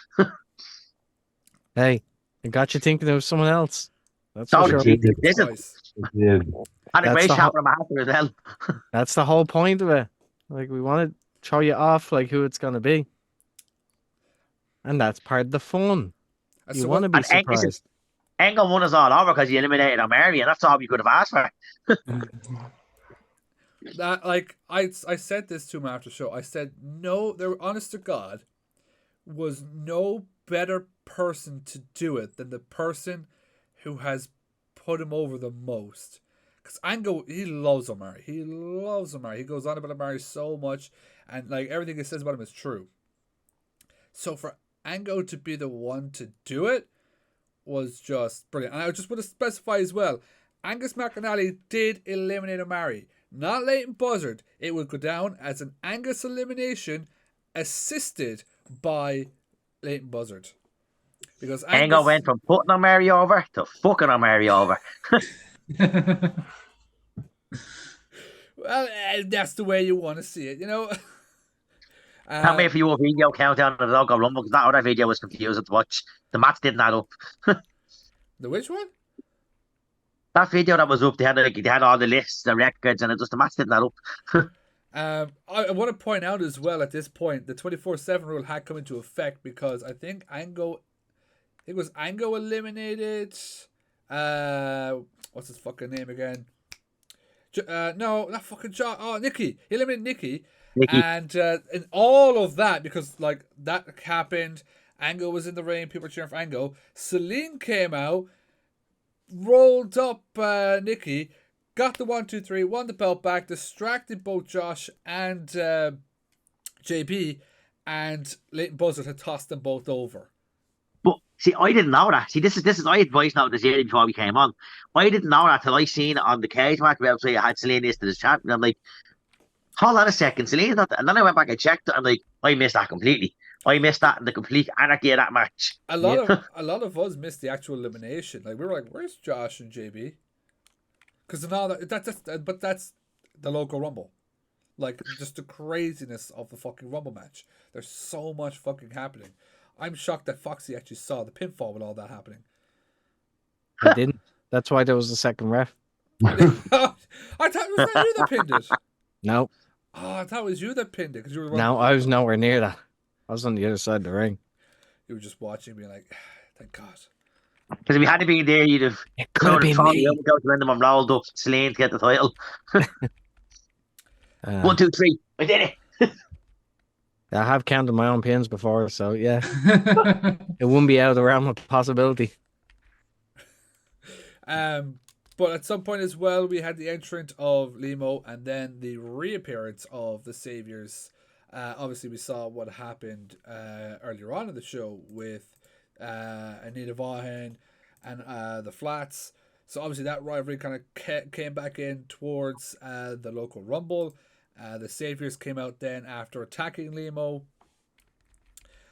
Hey, I got you thinking it was someone else. That's for sure. Listen, Yeah. had a great shot from after as well. That's the whole point of it. Like, we want to show you off like who it's going to be. And that's part of the fun. You want to be surprised. Engel won us all over because he eliminated O'Mary, and that's all we could have asked for. That, like, I said this to him after the show. I said, no, there, honest to God, was no better person to do it than the person who has put him over the most. Because Ango, he loves Omari. He loves Omari. He goes on about Omari so much, and like everything he says about him is true. So for Ango to be the one to do it was just brilliant. And I just want to specify as well, Angus McAnally did eliminate Omari. Not Leighton Buzzard. It would go down as an Angus elimination assisted by Leighton Buzzard. Because Angle went from putting O'Mary over to fucking O'Mary over. Well, that's the way you want to see it, Can't wait for your video countdown of the Loco Rumble because that other video was confusing to watch. The maths didn't add up. The which one? That video that was up, they had all the lists, the records, and it just the maths didn't add up. I want to point out as well at this point the 24/7 rule had come into effect because I think Ango eliminated. What's his fucking name again? No, not fucking John. Oh, Nikki. He eliminated Nikki. And in all of that, because like that happened, Ango was in the ring, people were cheering for Ango. Celine came out, rolled up Nikki, got the 1, 2, 3, won the belt back, distracted both Josh and JB, and Leighton Buzzard had tossed them both over. But see, I didn't know that. See, this is I had voice note this year before we came on. I didn't know that till I seen it on the cage match website. I had Celine listed as champion. I'm like, hold on a second, Celine. And then I went back and checked it. I'm like, I missed that completely. I missed that in the complete anarchy of that match. A lot of us missed the actual elimination. Like we were like, "Where's Josh and JB?" Because now that's the Loco Rumble. Like just the craziness of the fucking Rumble match. There's so much fucking happening. I'm shocked that Foxy actually saw the pinfall with all that happening. I didn't. That's why there was a second ref. I thought it was not you that pinned it. No. Oh, I thought it was you that pinned it because you were. No, I was nowhere near that. I was on the other side of the ring. You were just watching, being like, "Thank God." Because if we hadn't been there, you'd have. It could have been me. Go to them and rolled up Celine to get the title. 1, 2, 3. I did it. I have counted my own pins before, so yeah, it wouldn't be out of the realm of possibility. But at some point as well, we had the entrance of Limo and then the reappearance of the Saviors. Obviously, we saw what happened earlier on in the show with Anita Vaughan and the Flats. So obviously that rivalry kind of came back in towards the local Rumble. The Saviors came out then after attacking Limo.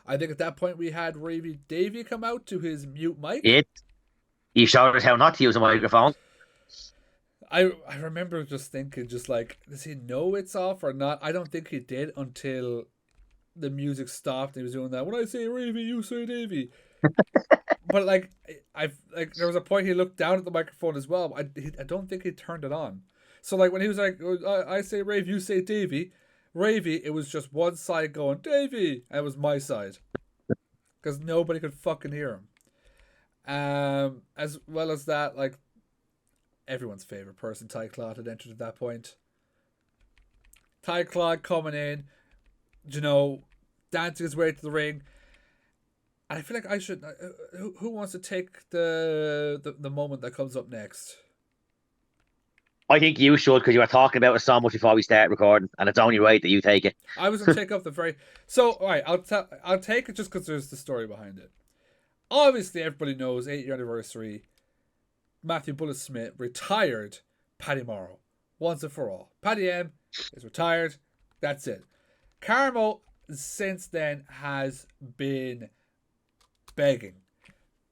I think at that point we had Ravy Davy come out to his mute mic. He showed us how not to use a microphone. I remember just thinking, just like, does he know it's off or not? I don't think he did until the music stopped and he was doing that. When I say Ravy, you say Davy. But like, there was a point he looked down at the microphone as well. I don't think he turned it on. So like when he was like, I say Ravy, you say Davy. Ravy, it was just one side going Davy, and it was my side because nobody could fucking hear him. As well as that, like, everyone's favorite person, Ty Claude, had entered at that point. Ty Claude coming in, you know, dancing his way to the ring. I feel like I should. Who wants to take the moment that comes up next? I think you should, because you were talking about it so much before we start recording, and it's only right that you take it. I was gonna take up the very. So all right, I'll take it just because there's the story behind it. Obviously, everybody knows 8-year anniversary. Matthew Bullet Smith retired Paddy Morrow once and for all. Paddy M is retired. That's it. Carmo since then has been begging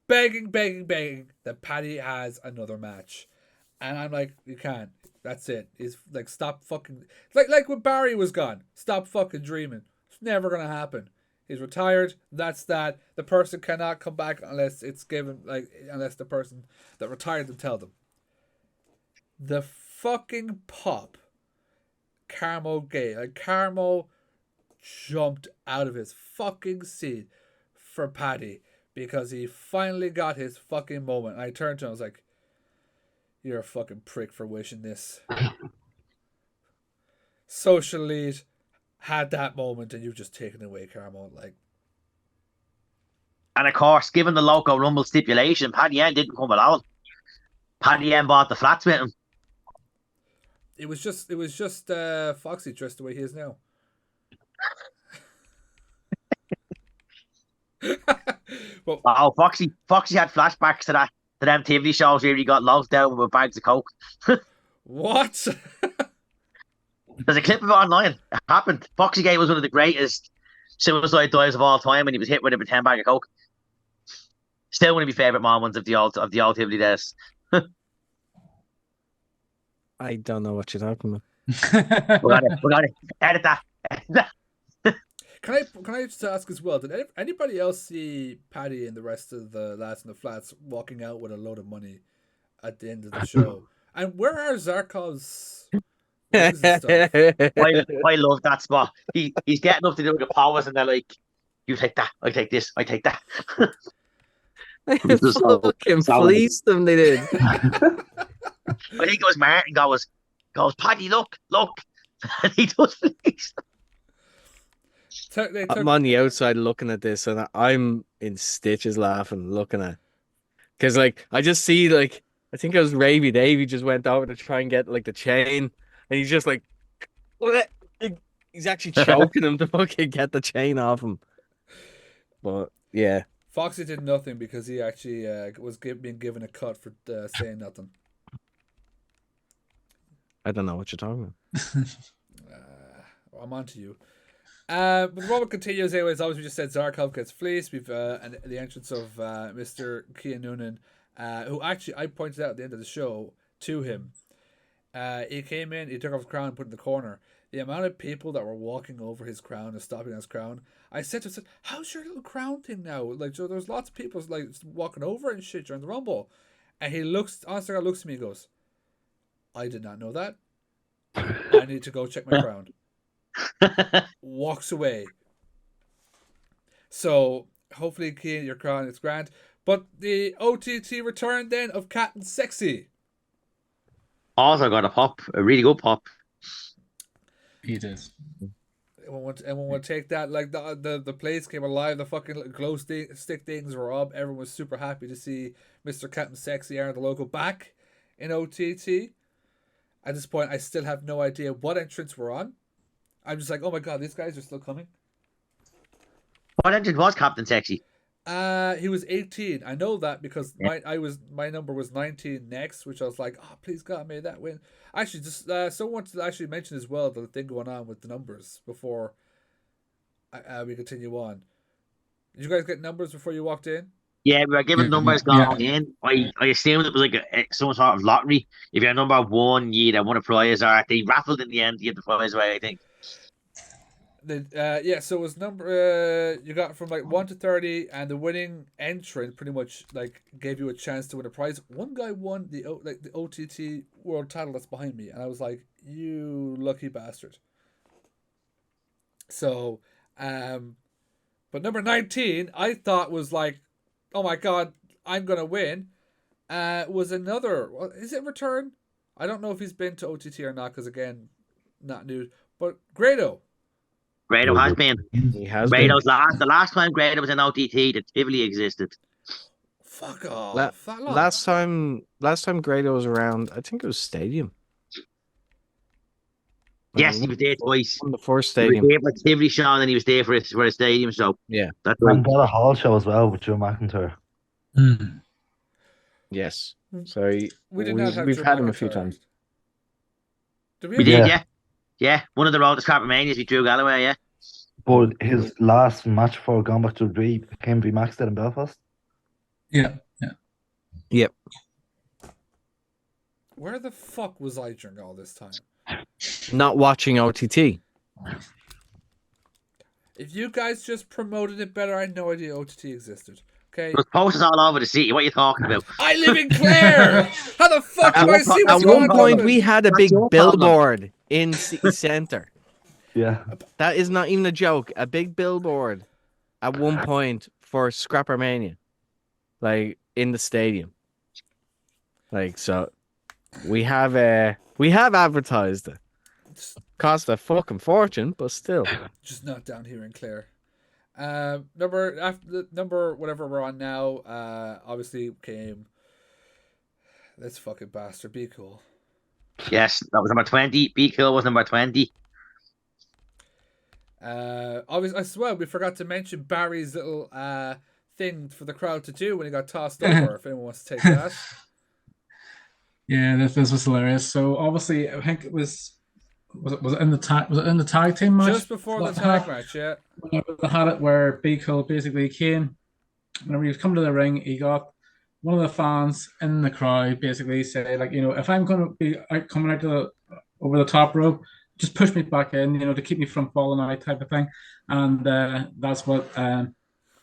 that Paddy has another match, and I'm like, you can't. That's it. He's like, stop fucking like when Barry was gone. Stop fucking dreaming. It's never gonna happen. He's retired. That's that. The person cannot come back unless it's given, like, unless the person that retired them tell them. The fucking pop Carmo gave. Like, Carmo jumped out of his fucking seat for Paddy because he finally got his fucking moment. And I turned to him, I was like, you're a fucking prick for wishing this. Social lead had that moment and you've just taken away, Carmo. Like, and of course, given the Loco Rumble stipulation, Paddy M didn't come alone. Paddy M bought the flats with him. It was just Foxy dressed the way he is now. Well, oh, Foxy had flashbacks to them TV shows where he got locked down with bags of coke. What? There's a clip of it online. It happened. Foxy Gate was one of the greatest suicide dives of all time when he was hit with a 10 bag of coke. Still one of my favourite moments of the old Tivoli days. I don't know what you're talking about. we got it. Edit that. Can I just ask as well? Did anybody else see Paddy and the rest of the lads in the flats walking out with a load of money at the end of the show? And where are Zarkov's rings and stuff? I love that spot. He's getting up to do the powers, and they're like, "You take that. I take this. I take that." Fucking fleeced them. They did. I think it was Martin goes, Paddy, look, and he does fleece. I'm on the outside looking at this, and I'm in stitches laughing, looking at, because like I just see, like, I think it was Ravy Davy just went over to try and get like the chain, and he's just like, he's actually choking him to fucking get the chain off him. But yeah, Foxy did nothing because he actually was being given a cut for saying nothing. I don't know what you're talking about. I'm on to you. But the moment continues anyways. Obviously, we just said Zarkov gets fleeced. We've and the entrance of Mr. Kian Noonan, who actually I pointed out at the end of the show to him. He came in, he took off his crown and put it in the corner. The amount of people that were walking over his crown and stopping on his crown. I said to him, how's your little crown thing now? Like, so there's lots of people like walking over and shit during the Rumble. And he looks, honestly, God looks at me and goes, I did not know that. I need to go check my crown. Walks away. So hopefully, Kian, your crown is grand. But the OTT return then of Captain Sexy. Also got a pop, a really good pop. He did. Everyone would take that, like the place came alive. The fucking stick things were up. Everyone was super happy to see Mr. Captain Sexy Aaron the Loco back in OTT. At this point, I still have no idea what entrance we're on. I'm just like, oh my god, these guys are still coming. What entrance was Captain Sexy? He was 18. I know that because my number was 19 next, which I was like, oh please God, may that win. Actually, just someone to actually mention as well the thing going on with the numbers before we continue on. Did you guys get numbers before you walked in? Yeah, we were given numbers going in. I assumed it was like some sort of lottery. If you're number 1, you'd have won a prize, or they raffled in the end to get the prize away, I think. So it was number you got from like 1 to 30, and the winning entrant pretty much like gave you a chance to win a prize. One guy won the OTT world title that's behind me, and I was like, you lucky bastard. So but number 19 I thought was like, oh my god, I'm gonna win. Was another, is it Return? I don't know if he's been to OTT or not, because again, not new, but Grado has been. He has Grado's the last time Grado was in OTT, the Tivoli existed. Fuck off. Last time Grado was around, I think it was Stadium. Yes, he was there twice. On the first Stadium. He was there for Tivoli show, and then he was there for a Stadium show. Yeah. That's right. And got a hall show as well with Joe McIntyre. Yes. So we've had him a few times. Did we did, yeah. Yeah, one of the Road to Scrappermanias we drew Galloway, yeah. But his last match before going back to the Dream came FiveMarks did in Belfast. Yeah. Yep. Where the fuck was I during all this time? Not watching OTT. If you guys just promoted it better, I had no idea OTT existed. Okay. There's posters all over the city. What are you talking about? I live in Clare. How the fuck do I see what's At going one on? point, we had a big your billboard in city centre. Yeah. That is not even a joke. A big billboard at one point for Scrappermania, like in the stadium. Like, so we have advertised it. Cost a fucking fortune, but still. Just not down here in Clare. Number whatever we're on now, obviously came this fucking bastard. Be Cool. Yes, that was number 20. Be Cool was number 20. Obviously, I swear we forgot to mention Barry's little thing for the crowd to do when he got tossed over. If anyone wants to take that. Yeah, this was hilarious. So obviously, I think it was it in the tag team match? Just before the tag match, yeah. Whenever they had it where Be Cool basically came, whenever he was coming to the ring, he got one of the fans in the crowd basically say, like, you know, if I'm going to be coming out over the top rope, just push me back in, you know, to keep me from falling out type of thing. And that's what a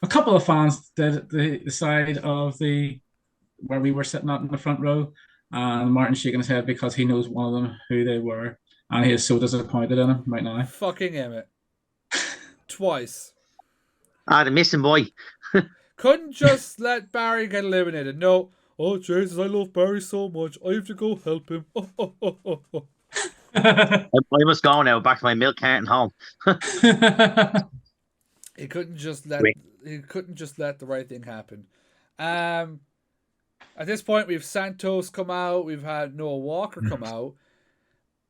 couple of fans did at the side of where we were sitting at in the front row. And Martin's shaking his head because he knows one of them who they were. And he is so disappointed in him right now. Fucking Emmett. Twice. The missing boy. Couldn't just let Barry get eliminated. No. Oh, Jesus, I love Barry so much. I have to go help him. I must go now. Back to my milk carton home. He couldn't just let the right thing happen. At this point, we've Santos come out. We've had Noah Walker come out.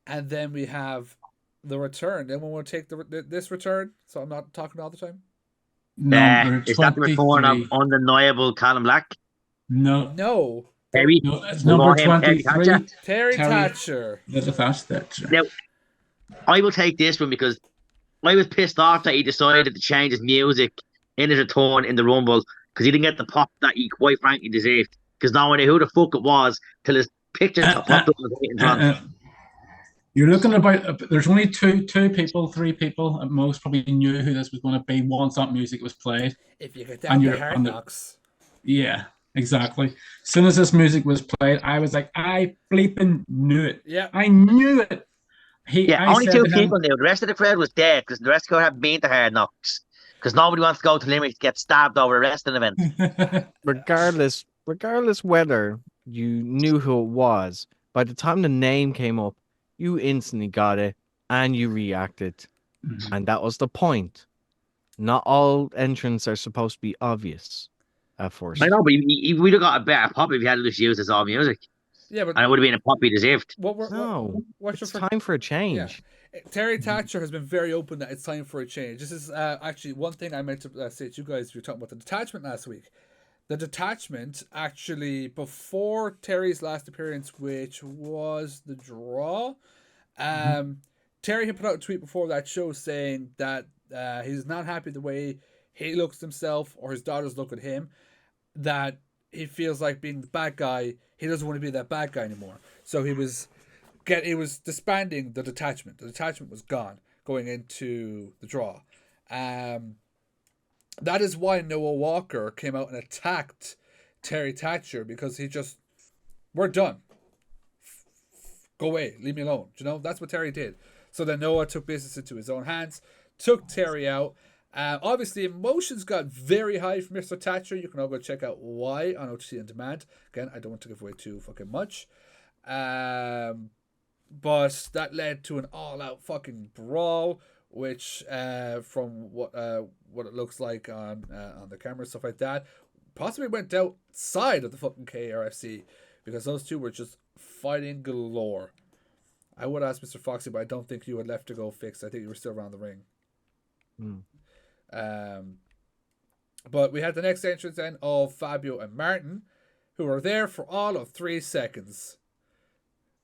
And then we have the return. Then we want to take this return. So I'm not talking all the time. Is that the return of undeniable Callum Black? No. Terry? No, it's number 23. Terry Thatcher. Now, I will take this one because I was pissed off that he decided to change his music in his return in the Rumble because he didn't get the pop that he quite frankly deserved. Because no one knew who the fuck it was till his picture popped up on the front. You're looking about. There's only three people at most probably knew who this was going to be once that music was played. If you get down to Hard Knocks. Yeah, exactly. As soon as this music was played, I was like, I bleeping knew it. Yeah, I knew it. Only two people knew. The rest of the crowd was dead because the rest of the crowd had been to Hard Knocks because nobody wants to go to Limerick to get stabbed over a wrestling event. Regardless whether you knew who it was, by the time the name came up, you instantly got it and you reacted. And that was the point. Not all entrants are supposed to be obvious at first. I know, but you would have got a better pop if you had just used as all music. Yeah, but And it would have been a pop he deserved. No, what's it's your time for a change. Yeah. Terry Thatcher has been very open that it's time for a change. This is actually one thing I meant to say to you guys. We were talking about the detachment last week. The detachment actually, before Terry's last appearance, which was the draw, Terry had put out a tweet before that show saying that he's not happy the way he looks at himself or his daughters look at him, that he feels like being the bad guy. He doesn't want to be that bad guy anymore. So he was disbanding the detachment. The detachment was gone going into the draw. That is why Noah Walker came out and attacked Terry Thatcher, because we're done. Go away, leave me alone. You know, that's what Terry did. So then Noah took business into his own hands, took Terry out. Obviously, emotions got very high for Mr. Thatcher. You can all go check out why on OTT On Demand. Again, I don't want to give away too fucking much. But that led to an all-out fucking brawl, which from what it looks like on the camera, stuff like that, possibly went outside of the fucking KRFC, because those two were just fighting galore. I would ask Mr. Foxy, but I don't think you had left to go fix. I think you were still around the ring. But we had the next entrance then of Fabio and Martin, who were there for all of 3 seconds,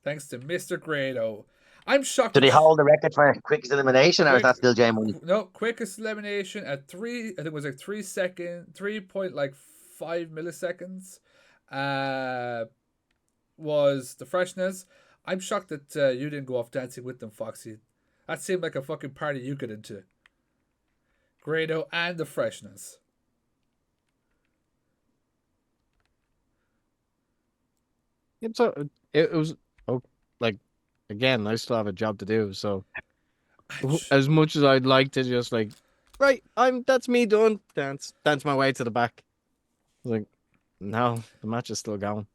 thanks to Mr. Grado. I'm shocked. Did he hold the record for quickest elimination, or is that still Jay Money? No, quickest elimination at 3. I think it was like 3.5 milliseconds. Was the Freshness. I'm shocked that you didn't go off dancing with them, Foxy. That seemed like a fucking party you get into. Grado and the Freshness. So it was like, again, I still have a job to do. So as much as I'd like to just like, right, that's me done. Dance my way to the back. I was like, no, the match is still going.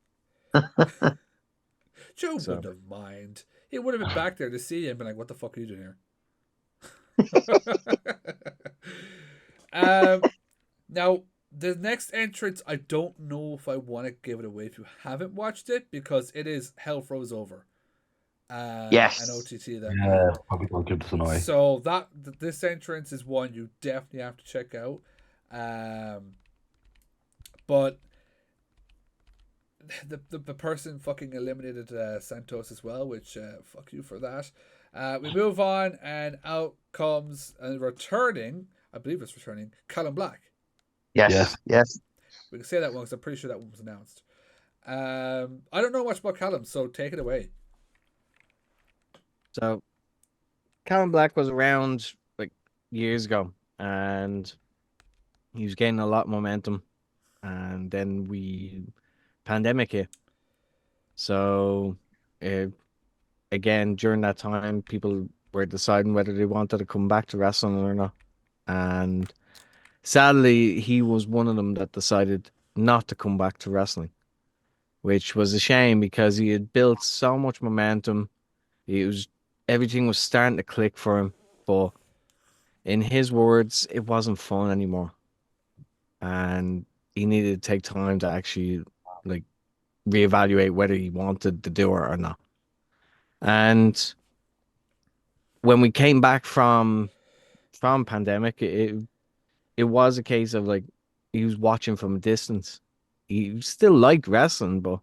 Joe wouldn't have mind. He would have been back there to see you and been like, what the fuck are you doing here? Now, the next entrance, I don't know if I want to give it away if you haven't watched it, because it is Hell Froze Over. Yes. An OTT that. Yeah, probably don't give this away. So this entrance is one you definitely have to check out. But the person fucking eliminated Santos as well, which fuck you for that. We move on, and out comes returning, I believe it's returning, Callum Black. Yes. We can say that one because I'm pretty sure that one was announced. I don't know much about Callum, so take it away. So Callum Black was around like years ago, and he was getting a lot of momentum, and then pandemic hit. So again, during that time, people were deciding whether they wanted to come back to wrestling or not. And sadly, he was one of them that decided not to come back to wrestling, which was a shame because he had built so much momentum. Everything was starting to click for him, but in his words, it wasn't fun anymore. And he needed to take time to actually like reevaluate whether he wanted to do it or not. And when we came back from pandemic, it was a case of like he was watching from a distance. He still liked wrestling, but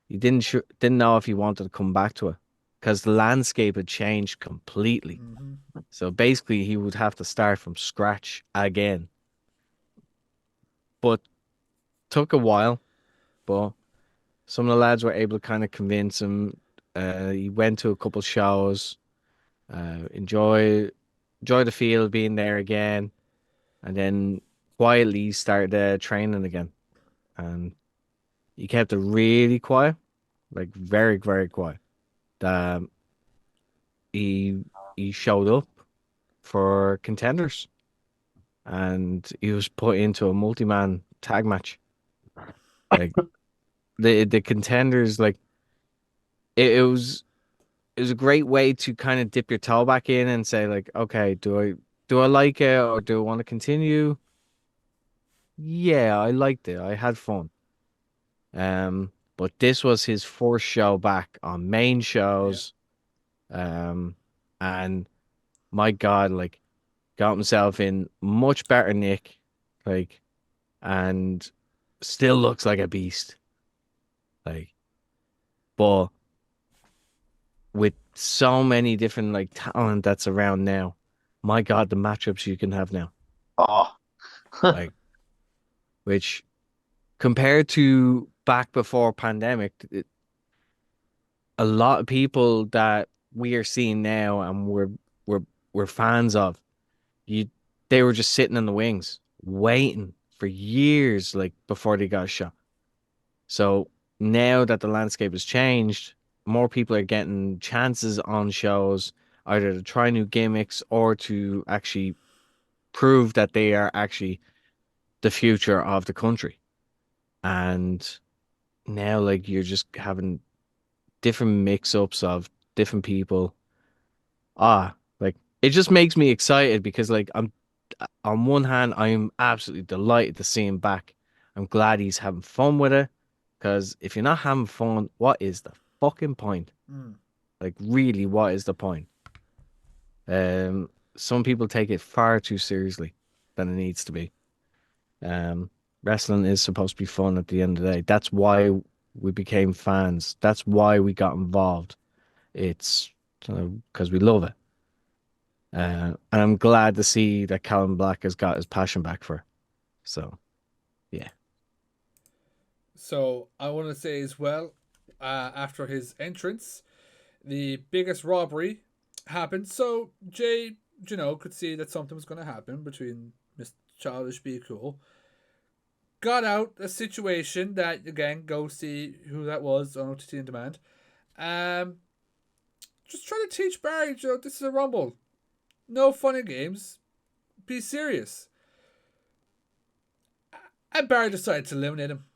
he didn't know if he wanted to come back to it because the landscape had changed completely. Mm-hmm. So basically, he would have to start from scratch again. But took a while, but some of the lads were able to kind of convince him. He went to a couple shows, enjoy the feel of being there again, and then quietly started training again. And he kept it really quiet, like very, very quiet. He showed up for Contenders, and he was put into a multi-man tag match. Like the Contenders, like it was was a great way to kind of dip your toe back in and say like, okay, do I like it or do I want to continue? Yeah, I liked it. I had fun. But this was his first show back on main shows. And my God, like got himself in much better nick, like, and still looks like a beast. Like, but with so many different like talent that's around now, my God, the matchups you can have now. Oh, Like, which compared to back before pandemic, a lot of people that we are seeing now and we're fans of, you they were just sitting in the wings waiting for years like before they got a shot. So now that the landscape has changed, more people are getting chances on shows either to try new gimmicks or to actually prove that they are actually the future of the country. And now like you're just having different mix-ups of different people. Like it just makes me excited because like I'm on one hand I'm absolutely delighted to see him back. I'm glad he's having fun with it because if you're not having fun, what is the fucking point? Like really, what is the point? Some people take it far too seriously than it needs to be. Wrestling is supposed to be fun at the end of the day. That's why we became fans. That's why we got involved. It's because we love it. And I'm glad to see that Callum Black has got his passion back for it. So, yeah. So I want to say as well, after his entrance, the biggest robbery happened. So Jay, could see that something was going to happen between Miss Childish Be Cool. Got out a situation that, again, go see who that was on OTT On Demand. Just trying to teach Barry, this is a Rumble. No fun and games. Be serious. And Barry decided to eliminate him.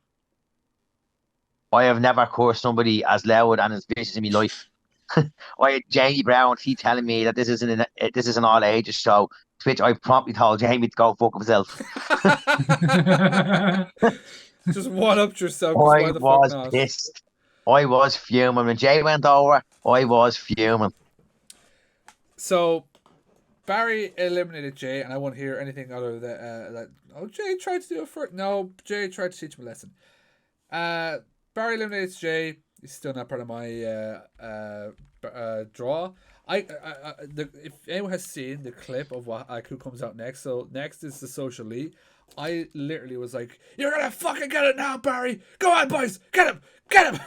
I have never cursed somebody as loud and as vicious in my life. I had Jamie Brown, he telling me that this isn't all ages show, to which I promptly told Jamie to go fuck himself. Just one up yourself. I Why the fuck was not? pissed. I was fuming. When Jay went over, I was fuming. So Barry eliminated Jay, and I won't hear anything other than that. Oh, Jay tried to do it first. No, Jay tried to teach him a lesson. Barry eliminates Jay. He's still not part of my draw. If anyone has seen the clip of who comes out next, so next is the Social Elite. I literally was like, "You're gonna fucking get it now, Barry! Go on, boys, get him, get him!"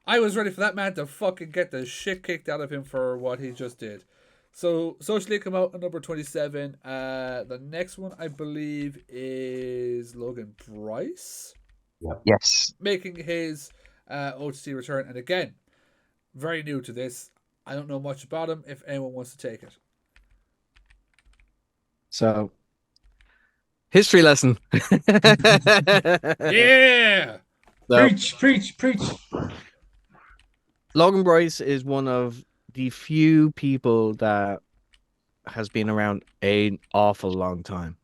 I was ready for that man to fucking get the shit kicked out of him for what he just did. So Social Elite come out at number 27. The next one I believe is Logan Bryce. Yes. Making his OTT return, and again, very new to this. I don't know much about him. If anyone wants to take it, So, history lesson. yeah. So, Preach. Logan Bryce is one of the few people that has been around an awful long time.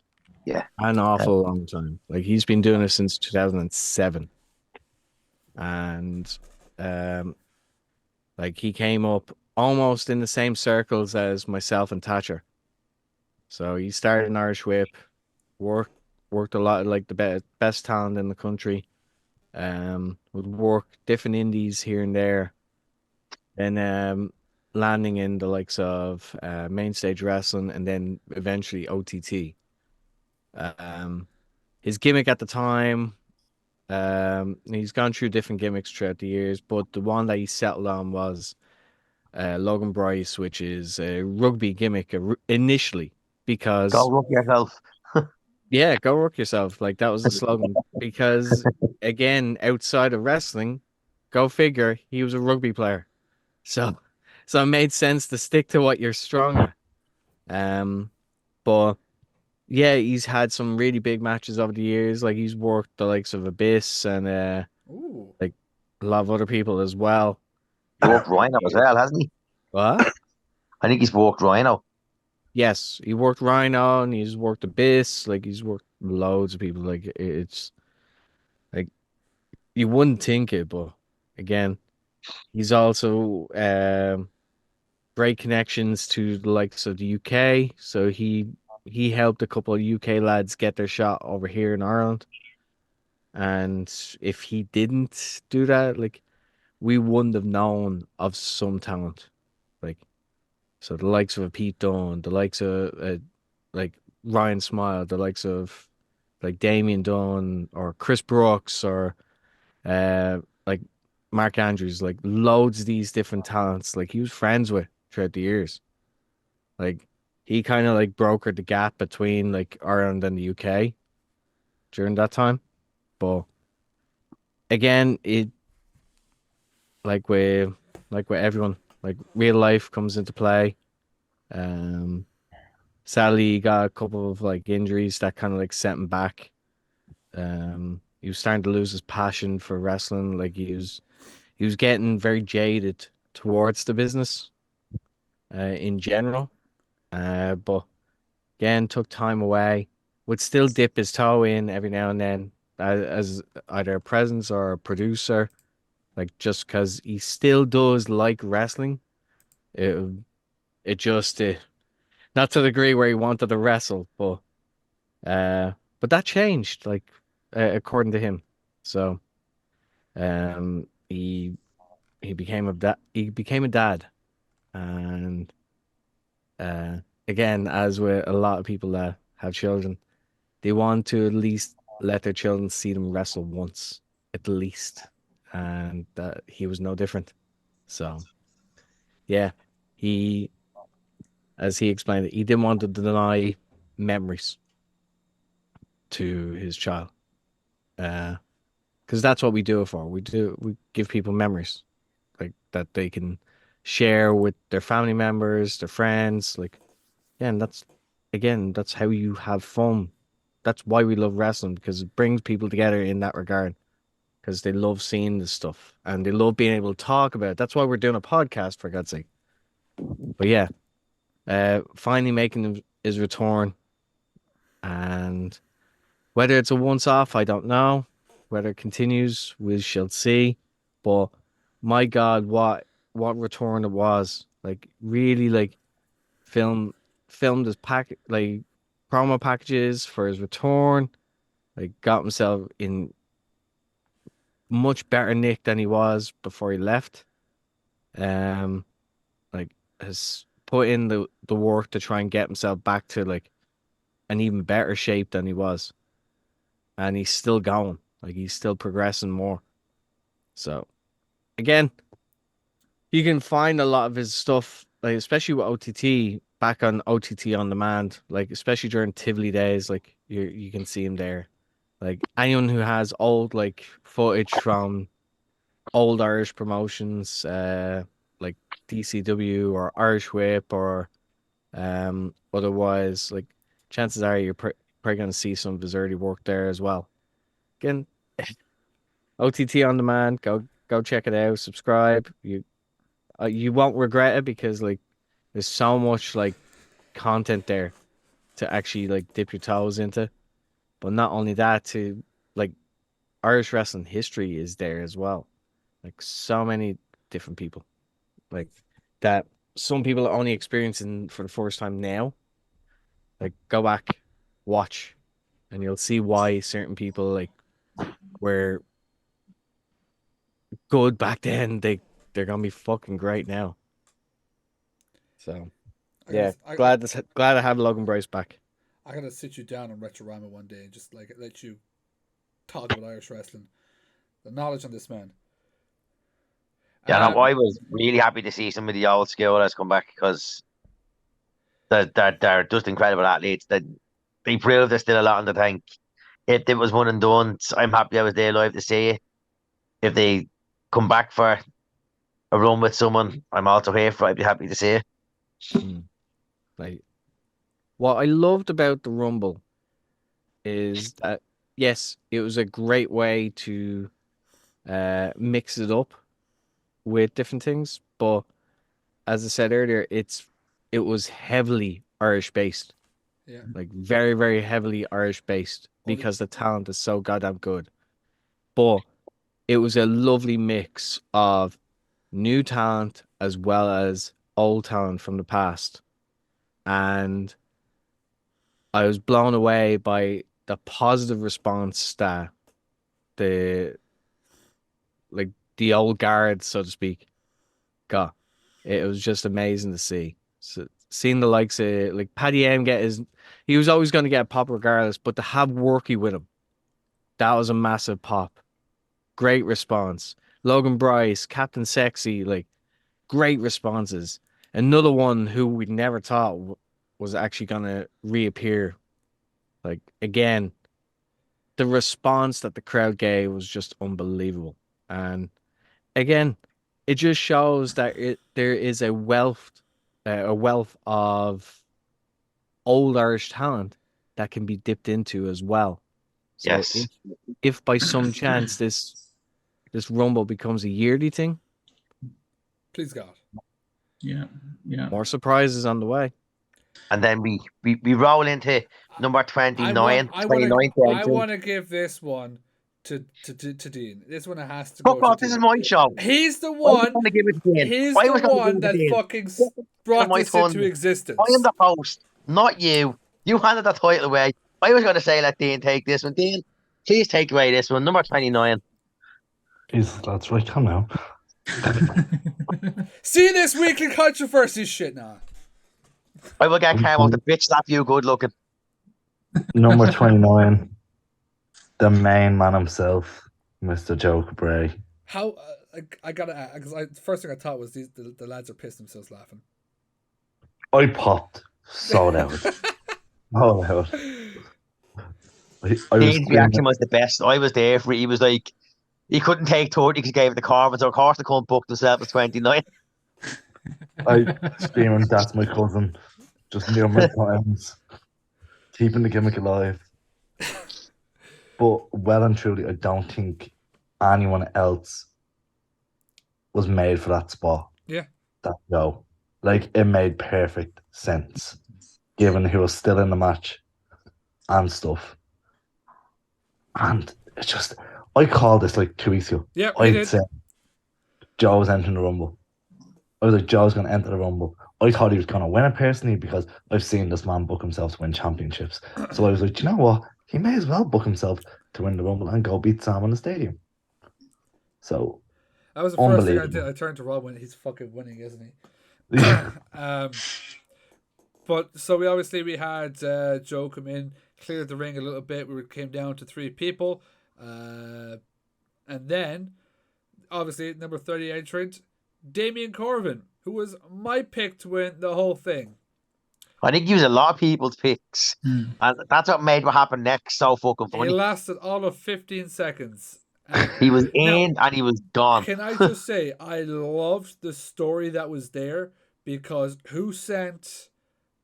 Yeah. An awful long time. Like he's been doing it since 2007. And like he came up almost in the same circles as myself and Thatcher. So he started in Irish Whip, worked a lot of like the best talent in the country. Would work different indies here and there. Then landing in the likes of main stage wrestling and then eventually OTT. His gimmick at the time, he's gone through different gimmicks throughout the years, but the one that he settled on was Logan Bryce, which is a rugby gimmick initially because Go look yourself. yeah, go work yourself. Like that was the slogan because again, outside of wrestling, go figure, he was a rugby player. So it made sense to stick to what you're strong at. But yeah, he's had some really big matches over the years. Like he's worked the likes of Abyss and like a lot of other people as well. He worked Rhino as well, hasn't he? What? I think he's walked Rhino. Yes, he worked Rhino and he's worked Abyss. Like he's worked loads of people. Like it's like you wouldn't think it, but again, he's also great connections to the likes of the UK. So he helped a couple of UK lads get their shot over here in Ireland. And if he didn't do that, like we wouldn't have known of some talent. Like so the likes of a Pete Dunne, the likes of like Ryan Smile, the likes of like Damien Dunn or Chris Brooks or like Mark Andrews, like loads of these different talents, like he was friends with throughout the years. Like he kind of like brokered the gap between like Ireland and the UK during that time. But again, it like with like with everyone, like real life comes into play. Um, Sadly, he got a couple of like injuries that kind of like set him back. He was starting to lose his passion for wrestling. Like he was getting very jaded towards the business in general. But again, took time away. Would still dip his toe in every now and then as either a presence or a producer. Like just because he still does like wrestling. It it just not to the degree where he wanted to wrestle, but that changed, like according to him. So um, he he became a dad, and again, as with a lot of people that have children, they want to at least let their children see them wrestle once, at least, and that he was no different. So yeah, he, as he explained it, he didn't want to deny memories to his child. Because that's what we do it for. We give people memories like that they can share with their family members, their friends. Like, yeah, and that's how you have fun. That's why we love wrestling because it brings people together in that regard. Because they love seeing this stuff and they love being able to talk about it. That's why we're doing a podcast for God's sake. But yeah, finally making his return, and whether it's a once off, I don't know. Whether it continues, we shall see. But my God, what return it was! Like really, like film filmed his pack like promo packages for his return. Like got himself in much better nick than he was before he left. Um, like has put in the work to try and get himself back to like an even better shape than he was, and he's still going. Like he's still progressing more. So again, you can find a lot of his stuff, like especially with OTT, back on OTT on demand, like especially during Tivoli days, like you can see him there. Like anyone who has old like footage from old Irish promotions, like DCW or Irish Whip or otherwise, like chances are you're probably gonna see some of his early work there as well. Again, OTT on demand, go check it out, subscribe. You won't regret it because like there's so much like content there to actually like dip your toes into. But not only that, to like Irish wrestling history is there as well. Like so many different people like that. Some people are only experiencing for the first time now. Like go back, watch, and you'll see why certain people like were good back then. They're gonna be fucking great now. So yeah, glad to have Logan Bryce back. I gotta sit you down on Retrorama one day and just like let you talk about Irish wrestling, the knowledge on this man. Yeah, no, I was really happy to see some of the old schoolers come back because they're just incredible athletes. That they proved there's still a lot in the tank. If it was one and done, I'm happy I was there live to see it. If they come back for a run with someone, I'm also here for. I'd be happy to see it. Like what I loved about the Rumble is that yes, it was a great way to mix it up with different things, but as I said earlier, it was heavily Irish based. Yeah. Like very, very heavily Irish based because the talent is so goddamn good. But it was a lovely mix of new talent as well as old talent from the past. And I was blown away by the positive response that the like the old guard, so to speak, got. It was just amazing to see. So seeing the likes of like Paddy M he was always going to get a pop regardless, but to have Worky with him, that was a massive pop. Great response. Logan Bryce, Captain Sexy, like great responses. Another one who we never thought was actually going to reappear. Like again, the response that the crowd gave was just unbelievable. And again, it just shows that there is a wealth of old Irish talent that can be dipped into as well. So Yes. if by some chance this Rumble becomes a yearly thing, Please God. Yeah. more surprises on the way. And then we roll into number 29. I want to give this one to Dean. This one has to go. Fuck, this is my show. He's the one. He's the one that fucking brought this into existence. I am the host, not you. You handed the title away. I was going to say let Dean take this one. Dean, please take away this one. Number 29. Jesus, that's right. Come now. See this Weekly Controversies shit now. I will get Cam off the bitch slap you good looking. Number 29. The main man himself, Mr. Joe Cabray. How I gotta because the first thing I thought was the lads are pissing themselves laughing. I popped so loud. Oh, loud. Dean's reaction was the best. I was there for it. He was like, he couldn't take 30 because he gave it the Carvin, so of course they couldn't book themselves as 29. I screaming, that's my cousin. Just numerous times. Keeping the gimmick alive. But well and truly, I don't think anyone else was made for that spot. Yeah. No. Like, it made perfect sense, given he was still in the match and stuff. And it's just, I called this like 2 weeks ago. Yeah, I said Joe was entering the Rumble. I was like, Joe's going to enter the Rumble. I thought he was going to win it personally because I've seen this man book himself to win championships. So I was like, do you know what? He may as well book himself to win the Rumble and go beat Sam in the stadium. So that was the first thing I did. I turned to Rob when he's fucking winning, isn't he? But so we had Joe come in, cleared the ring a little bit. We came down to 3 people, and then obviously number 30 entrant Damien Corvin, who was my pick to win the whole thing. I think he was a lot of people's picks. And that's what made what happened next so fucking funny. He lasted all of 15 seconds. He was in and he was gone. Can I just say, I loved the story that was there because who sent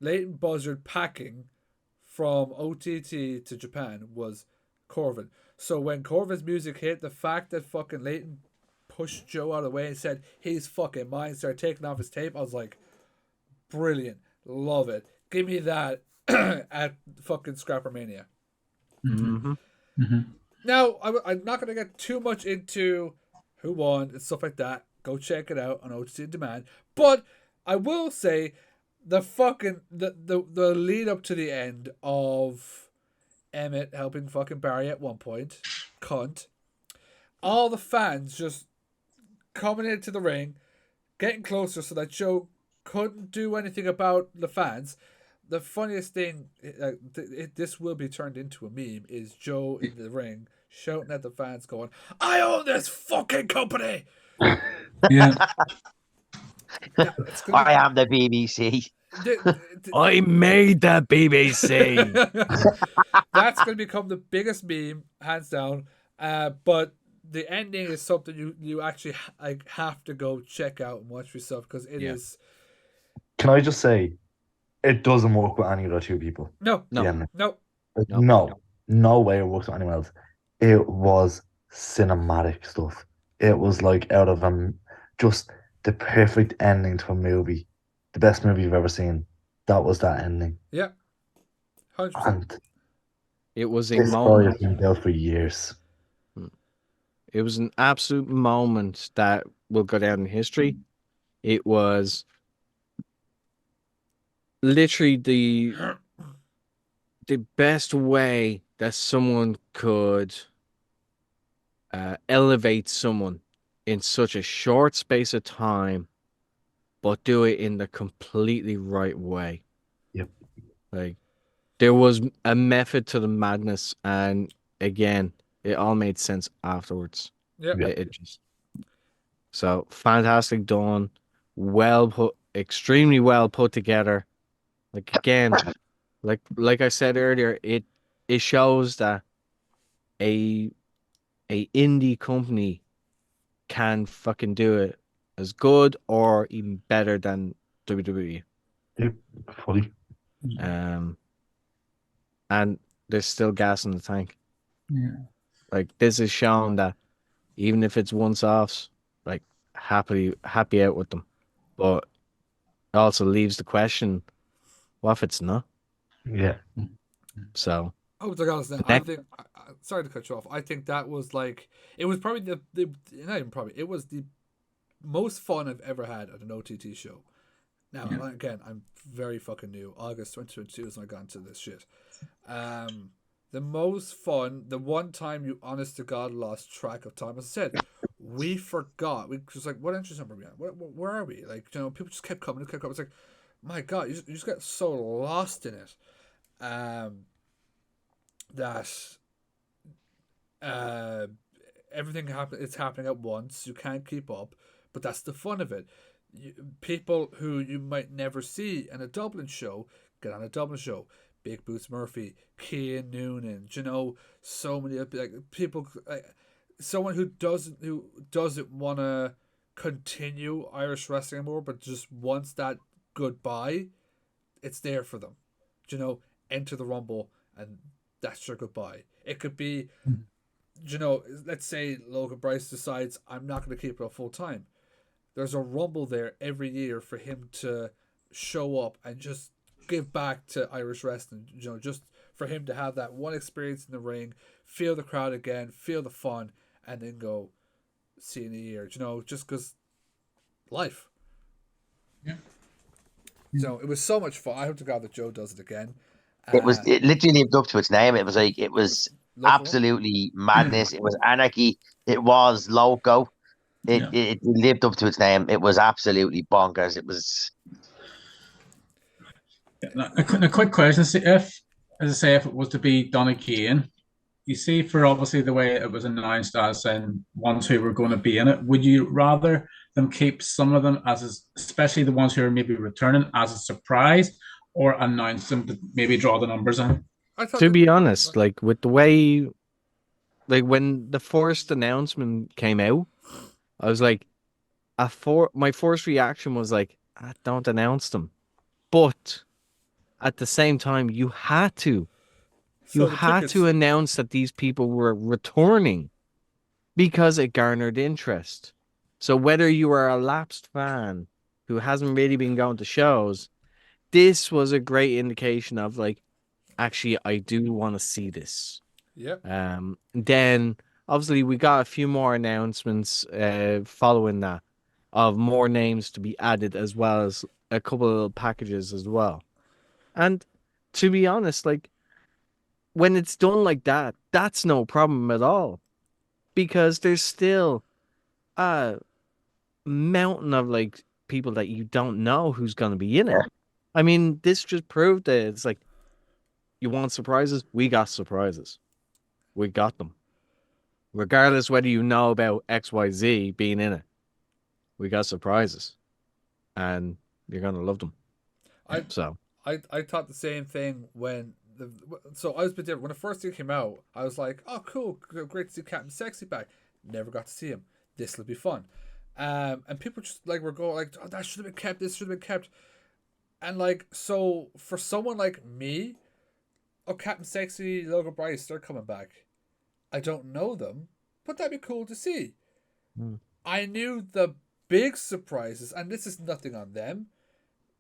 Leighton Buzzard packing from OTT to Japan was Corvin. So when Corvin's music hit, the fact that fucking Leighton pushed Joe out of the way and said, he's fucking mine, started taking off his tape, I was like, brilliant. Love it. Give me that at fucking Scrappermania. Mm-hmm. Mm-hmm. Now, I'm not going to get too much into who won and stuff like that. Go check it out on OTT Demand. But I will say the fucking the lead up to the end of Emmett helping fucking Barry at one point, cunt. All the fans just coming into the ring, getting closer so that Joe couldn't do anything about the fans. The funniest thing, this will be turned into a meme, is Joe in the ring shouting at the fans going, I own this fucking company! Yeah. I am the BBC. I made the BBC. That's going to become the biggest meme, hands down. But the ending is something you actually have to go check out and watch yourself because it is. Can I just say, it doesn't work with any of the 2 people. No. No way it works with anyone else. It was cinematic stuff. It was like out of just the perfect ending to a movie, the best movie you've ever seen. That was that ending. Yeah, 100%. And It was a this story has moment. been built for years. It was an absolute moment that will go down in history. It was literally the best way that someone could elevate someone in such a short space of time, but do it in the completely right way. Yep. Like, there was a method to the madness, and again, it all made sense afterwards. Yeah. It just so fantastic done, well put, extremely well put together. Like, again, like I said earlier, it shows that a indie company can fucking do it as good or even better than WWE. Yep. Fully. And there's still gas in the tank. Yeah. Like, this is shown that even if it's once offs, like, happy out with them. But it also leaves the question, what if it's not? Yeah. So Oh, to be honest, I think. Sorry to cut you off. I think that was like it was probably the not even probably it was the most fun I've ever had at an OTT show. Now, again, I'm very fucking new. August 2022 is when I got into this shit. The most fun, the one time you honest to God lost track of time. As I said, we forgot. We just like, what entry number are we on? Where are we? Like, you know, people just kept coming. It's like, my God, you just get so lost in it. That everything it's happening at once. You can't keep up, but that's the fun of it. People who you might never see in a Dublin show get on a Dublin show. Big Boots Murphy, Cian Noonan, you know, so many like people. Someone who doesn't want to continue Irish wrestling anymore, but just wants that goodbye. It's there for them. You know, enter the Rumble and that's your goodbye. It could be, you know, let's say Logan Bryce decides I'm not going to keep it up full time. There's a Rumble there every year for him to show up and just give back to Irish wrestling. You know, just for him to have that one experience in the ring, feel the crowd again, feel the fun, and then go see you in a year. You know, just because life. Yeah. So it was so much fun. I hope to God that Joe does it again. It literally lived up to its name. It was absolutely madness. It was anarchy. It was loco. It lived up to its name. It was absolutely bonkers. It was. A quick question: if, as I say, if it was to be done again, you see, for obviously the way it was announced as in ones who were going to be in it, would you rather them keep some of them especially the ones who are maybe returning, as a surprise, or announce them to maybe draw the numbers in? To be honest, like, with the way, like, when the first announcement came out, I was like, my first reaction was like, don't announce them. But at the same time, you had to announce that these people were returning because it garnered interest. So whether you are a lapsed fan who hasn't really been going to shows, this was a great indication of, like, actually, I do want to see this. Yep. Then obviously we got a few more announcements following that, of more names to be added, as well as a couple of packages as well. And to be honest, like, when it's done like that, that's no problem at all, because there's still a mountain of, like, people that you don't know who's going to be in it. I mean, this just proved that it's like, you want surprises? We got surprises. We got them. Regardless whether you know about XYZ being in it, we got surprises. And you're going to love them. I thought the same thing when so I was a bit different. When the first thing came out, I was like, oh, cool, great to see Captain Sexy back. Never got to see him. This will be fun. And people just like were going like, oh, that should have been kept. This should have been kept. And like, so for someone like me, oh, Captain Sexy, Logan Bryce, they're coming back. I don't know them, but that'd be cool to see. I knew the big surprises, and this is nothing on them.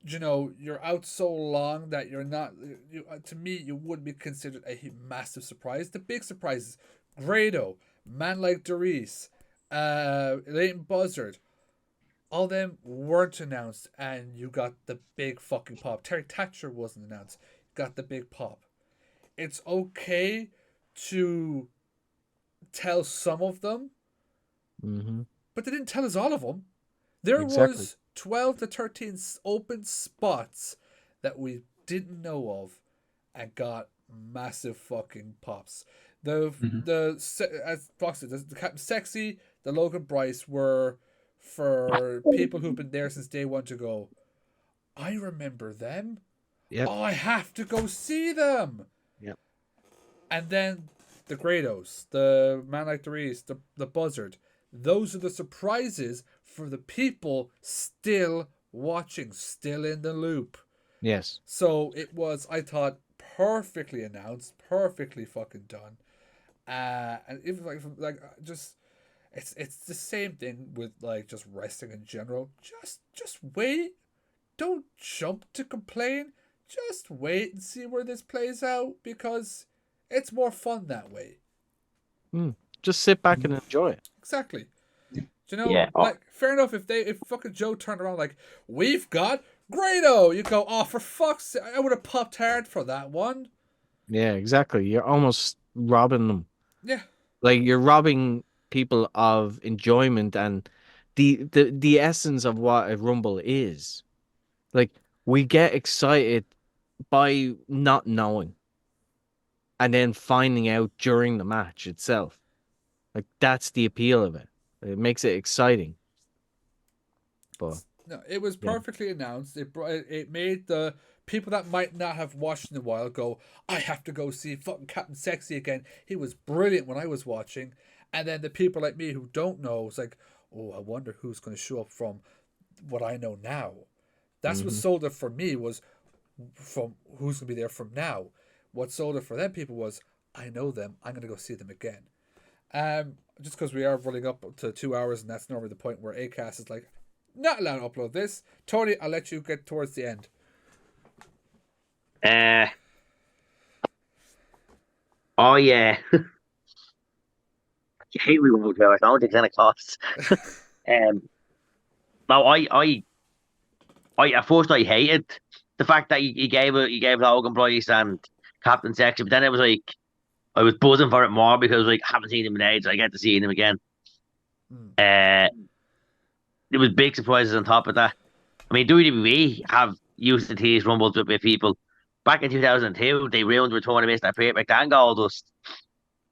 You know, you're out so long that you're not. To me, you wouldn't be considered a massive surprise. The big surprises: Grado, Man Like Doris, Leighton Buzzard. All of them weren't announced, and you got the big fucking pop. Terry Thatcher wasn't announced, got the big pop. It's okay to tell some of them, but they didn't tell us all of them. There was 12 to 13 open spots that we didn't know of and got massive fucking pops. As Foxy, the Captain Sexy, the Logan Bryce were for people who've been there since day one to go, I remember them. Yep. Oh, I have to go see them. Yep. And then the Grados, the Man Like Doris, the Buzzard. Those are the surprises for the people still watching, still in the loop. Yes. So it was, I thought, perfectly announced, perfectly fucking done. And it was just, it's the same thing with like just wrestling in general. Just wait. Don't jump to complain. Just wait and see where this plays out, because it's more fun that way. Just sit back and enjoy it. Exactly. Do you know, like, fair enough if fucking Joe turned around like, we've got Grado, you go, oh, for fuck's sake, I would have popped hard for that one. Yeah, exactly. You're almost robbing them. Yeah. Like, you're robbing people of enjoyment and the essence of what a Rumble is. Like, we get excited by not knowing and then finding out during the match itself. Like, that's the appeal of it. It makes it exciting. But no, it was perfectly announced. It made the people that might not have watched in a while go, I have to go see fucking Captain Sexy again. He was brilliant when I was watching. And then the people like me who don't know, it's like, oh, I wonder who's going to show up from what I know now. That's what sold it for me, was from who's going to be there from now. What sold it for them people was, I know them, I'm going to go see them again. Just because we are running up to 2 hours, and that's normally the point where Acast is like, not allowed to upload this. Tony, I'll let you get towards the end. Oh yeah. You hate me when we go. I don't think it's any costs. No, I at first I hated the fact that you gave Logan Bryce and Captain Sexy, but then it was like I was buzzing for it more because like I haven't seen him in ages. I get to see him again. There was big surprises on top of that. I mean, WWE have used to tease Rumbles with people. Back in 2002, they ruined Return of Mr. Perfect and Goldust,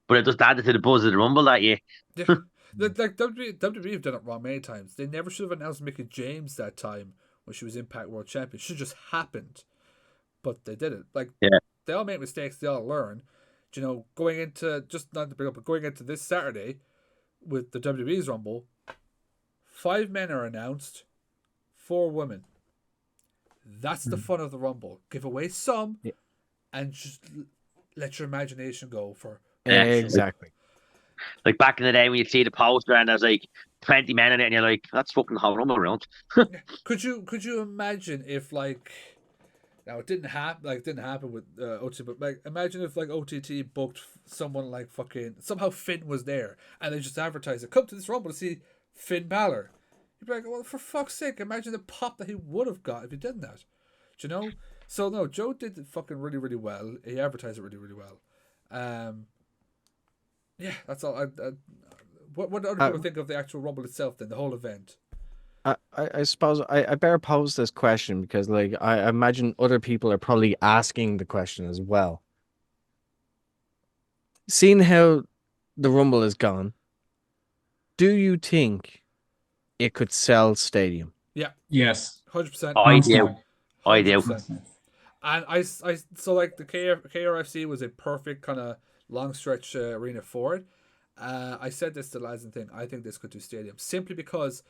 but it just added to the buzz of the Rumble that year. Yeah. Like WWE have done it wrong many times. They never should have announced Mickie James that time when she was Impact World Champion. It should have just happened, but they did it. Like, they all make mistakes. They all learn. You know, going into, just not to bring up, but going into this Saturday with the WWE's Rumble, 5 men are announced, 4 women. That's the fun of the Rumble. Give away some, and just let your imagination go for. Exactly. Like back in the day when you see the poster and there's like 20 men in it, and you're like, that's fucking the whole Rumble round. Could you imagine if, like, now it didn't happen with OTT, but like imagine if like OTT booked someone like fucking, somehow Finn was there and they just advertised it, come to this Rumble to see Finn Balor. You'd be like, well, for fuck's sake, imagine the pop that he would have got if he did that. Do you know? So no, Joe did it fucking really, really well. He advertised it really, really well. Yeah, that's all. What do other people think of the actual Rumble itself then, the whole event? I suppose I better pose this question because, like, I imagine other people are probably asking the question as well. Seeing how the Rumble is gone, do you think it could sell stadium? Yeah. Yes. 100%. I do. And I so like the KRFC was a perfect kind of long stretch arena for it. I said this to lads and thing. I think this could do stadium simply because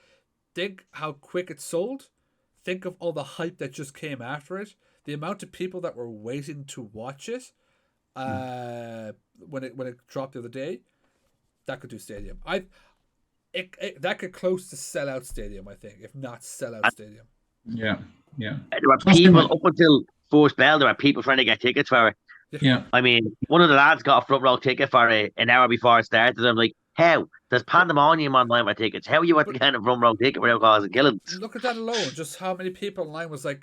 think how quick it sold. Think of all the hype that just came after it. The amount of people that were waiting to watch it when it dropped the other day. That could do stadium. that could close to sellout stadium, I think, if not sellout stadium. Yeah. There were people up until first bell. There were people trying to get tickets for it. Yeah. I mean, one of the lads got a front row ticket for an hour before it started. I'm like, how? There's pandemonium online with tickets. How are you at the kind of front row ticket without causing killings? Look at that alone. Just how many people online was like,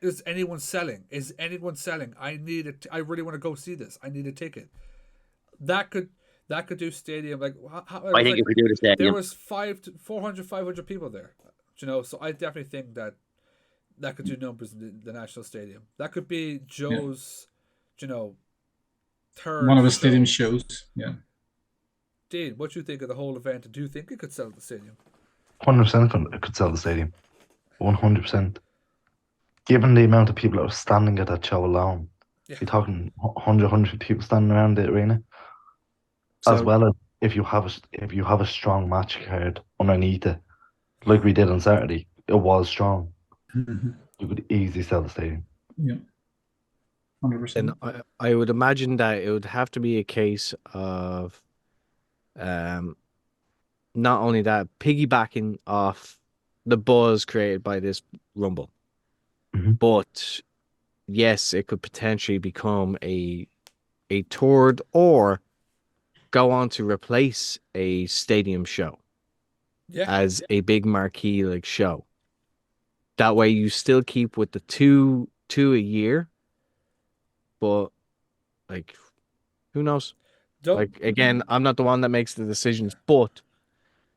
is anyone selling? Is anyone selling? I need it. I really want to go see this. I need a ticket. That could do stadium. Like, I think if we do the stadium, there was 400, 500 people there. You know, so I definitely think that could do numbers in the National Stadium. That could be Joe's, you know, third. One of the stadium shows. Yeah. Dean, what do you think of the whole event? Do you think it could sell the stadium? 100% it could sell the stadium. 100%. Given the amount of people that were standing at that show alone, you're talking 100 people standing around the arena. As well as if you have a strong match card underneath it, like we did on Saturday, it was strong. You could easily sell the stadium. Yeah. 100%. And I would imagine that it would have to be a case of not only that, piggybacking off the buzz created by this Rumble, but yes, it could potentially become a third or go on to replace a stadium show as a big marquee like show. That way you still keep with the two a year, but like, who knows? Like, again, I'm not the one that makes the decisions, but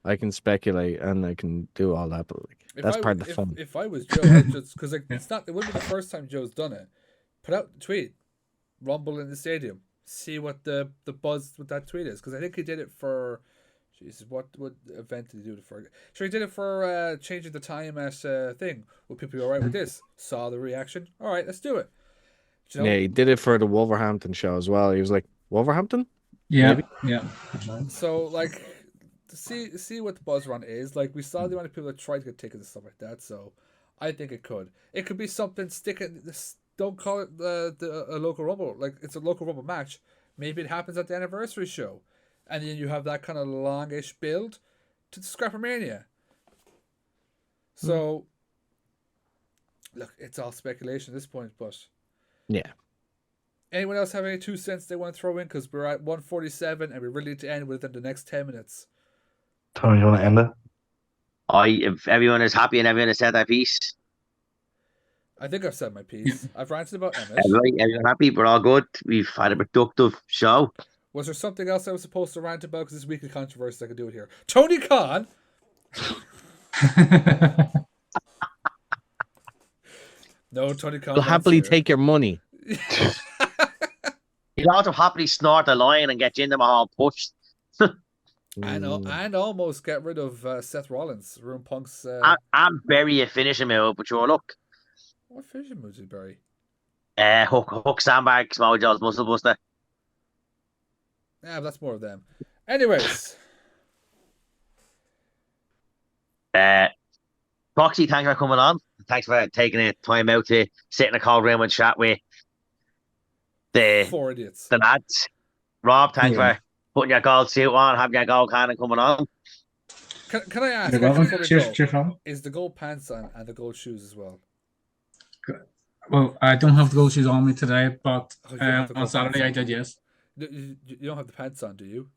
I can speculate and I can do all that. But like, that's part of the fun. If I was Joe, I'd just because like it wouldn't be the first time Joe's done it. Put out the tweet, Rumble in the stadium. See what the buzz with that tweet is, because I think he did it for. Jesus, what event did he do it for? Sure, he did it for changing the time at thing. Will people be all right with this? Saw the reaction. All right, let's do it. You know? Yeah, he did it for the Wolverhampton show as well. He was like, Wolverhampton? Yeah, maybe? yeah. So like, to see what the buzz run is. Like, we saw the amount of people that tried to get tickets and stuff like that. So I think it could. It could be something sticking. Don't call it a local rumble. Like, it's a local rumble match. Maybe it happens at the anniversary show, and then you have that kind of longish build to Scrappermania. So, look, it's all speculation at this point, but yeah. Anyone else have any 2 cents they want to throw in? Because we're at 1:47 and we really need to end within the next 10 minutes. Tony, you want to end it? If everyone is happy and everyone has said their piece. I think I've said my piece. I've ranted about Emmett. Everyone happy, we're all good. We've had a productive show. Was there something else I was supposed to rant about? Because it's Weekly Controversies, I can do it here. Tony Khan! No, Tony Khan. We'll happily take your money. He'll also happily snort a line and get Jinder Mahal pushed. And almost get rid of Seth Rollins, Room Punk's. I'm bury a finishing move, but sure, look. What finishing move did bury? Hook sandbag, Small Joe's muscle buster. Yeah, but that's more of them. Anyways. Foxy, thanks for coming on. Thanks for taking the time out to sit in a cold room and chat with the 4 idiots. The lads. Rob, thanks for putting your gold suit on, having your gold can and coming on. Can I ask, is the gold pants on and the gold shoes as well? Well, I don't have the gold shoes on me today, but on Saturday I did, yes. You don't have the pants on, do you?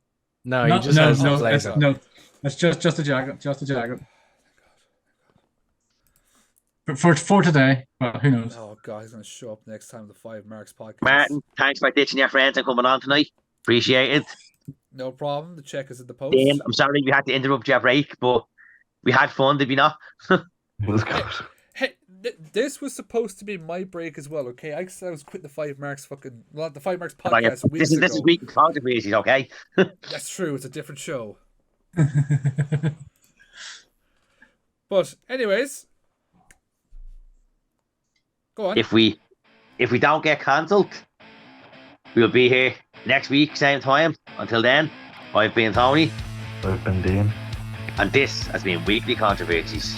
No, he just has the blazer. No, it's just a jacket, For today, but who knows? Oh God, he's gonna show up next time the FiveMarks podcast. Martin, thanks for ditching your friends and coming on tonight. Appreciate it. No problem. The check is in the post. Dan, I'm sorry we had to interrupt your break, but we had fun, did we not? It was good. Hey, this was supposed to be my break as well, okay? I said I was quitting the FiveMarks the FiveMarks podcast weeks ago. This is Weekly Controversies, okay? That's true. It's a different show. But anyways, go on. If we don't get cancelled, we'll be here next week, same time. Until then, I've been Tony. I've been Dean. And this has been Weekly Controversies.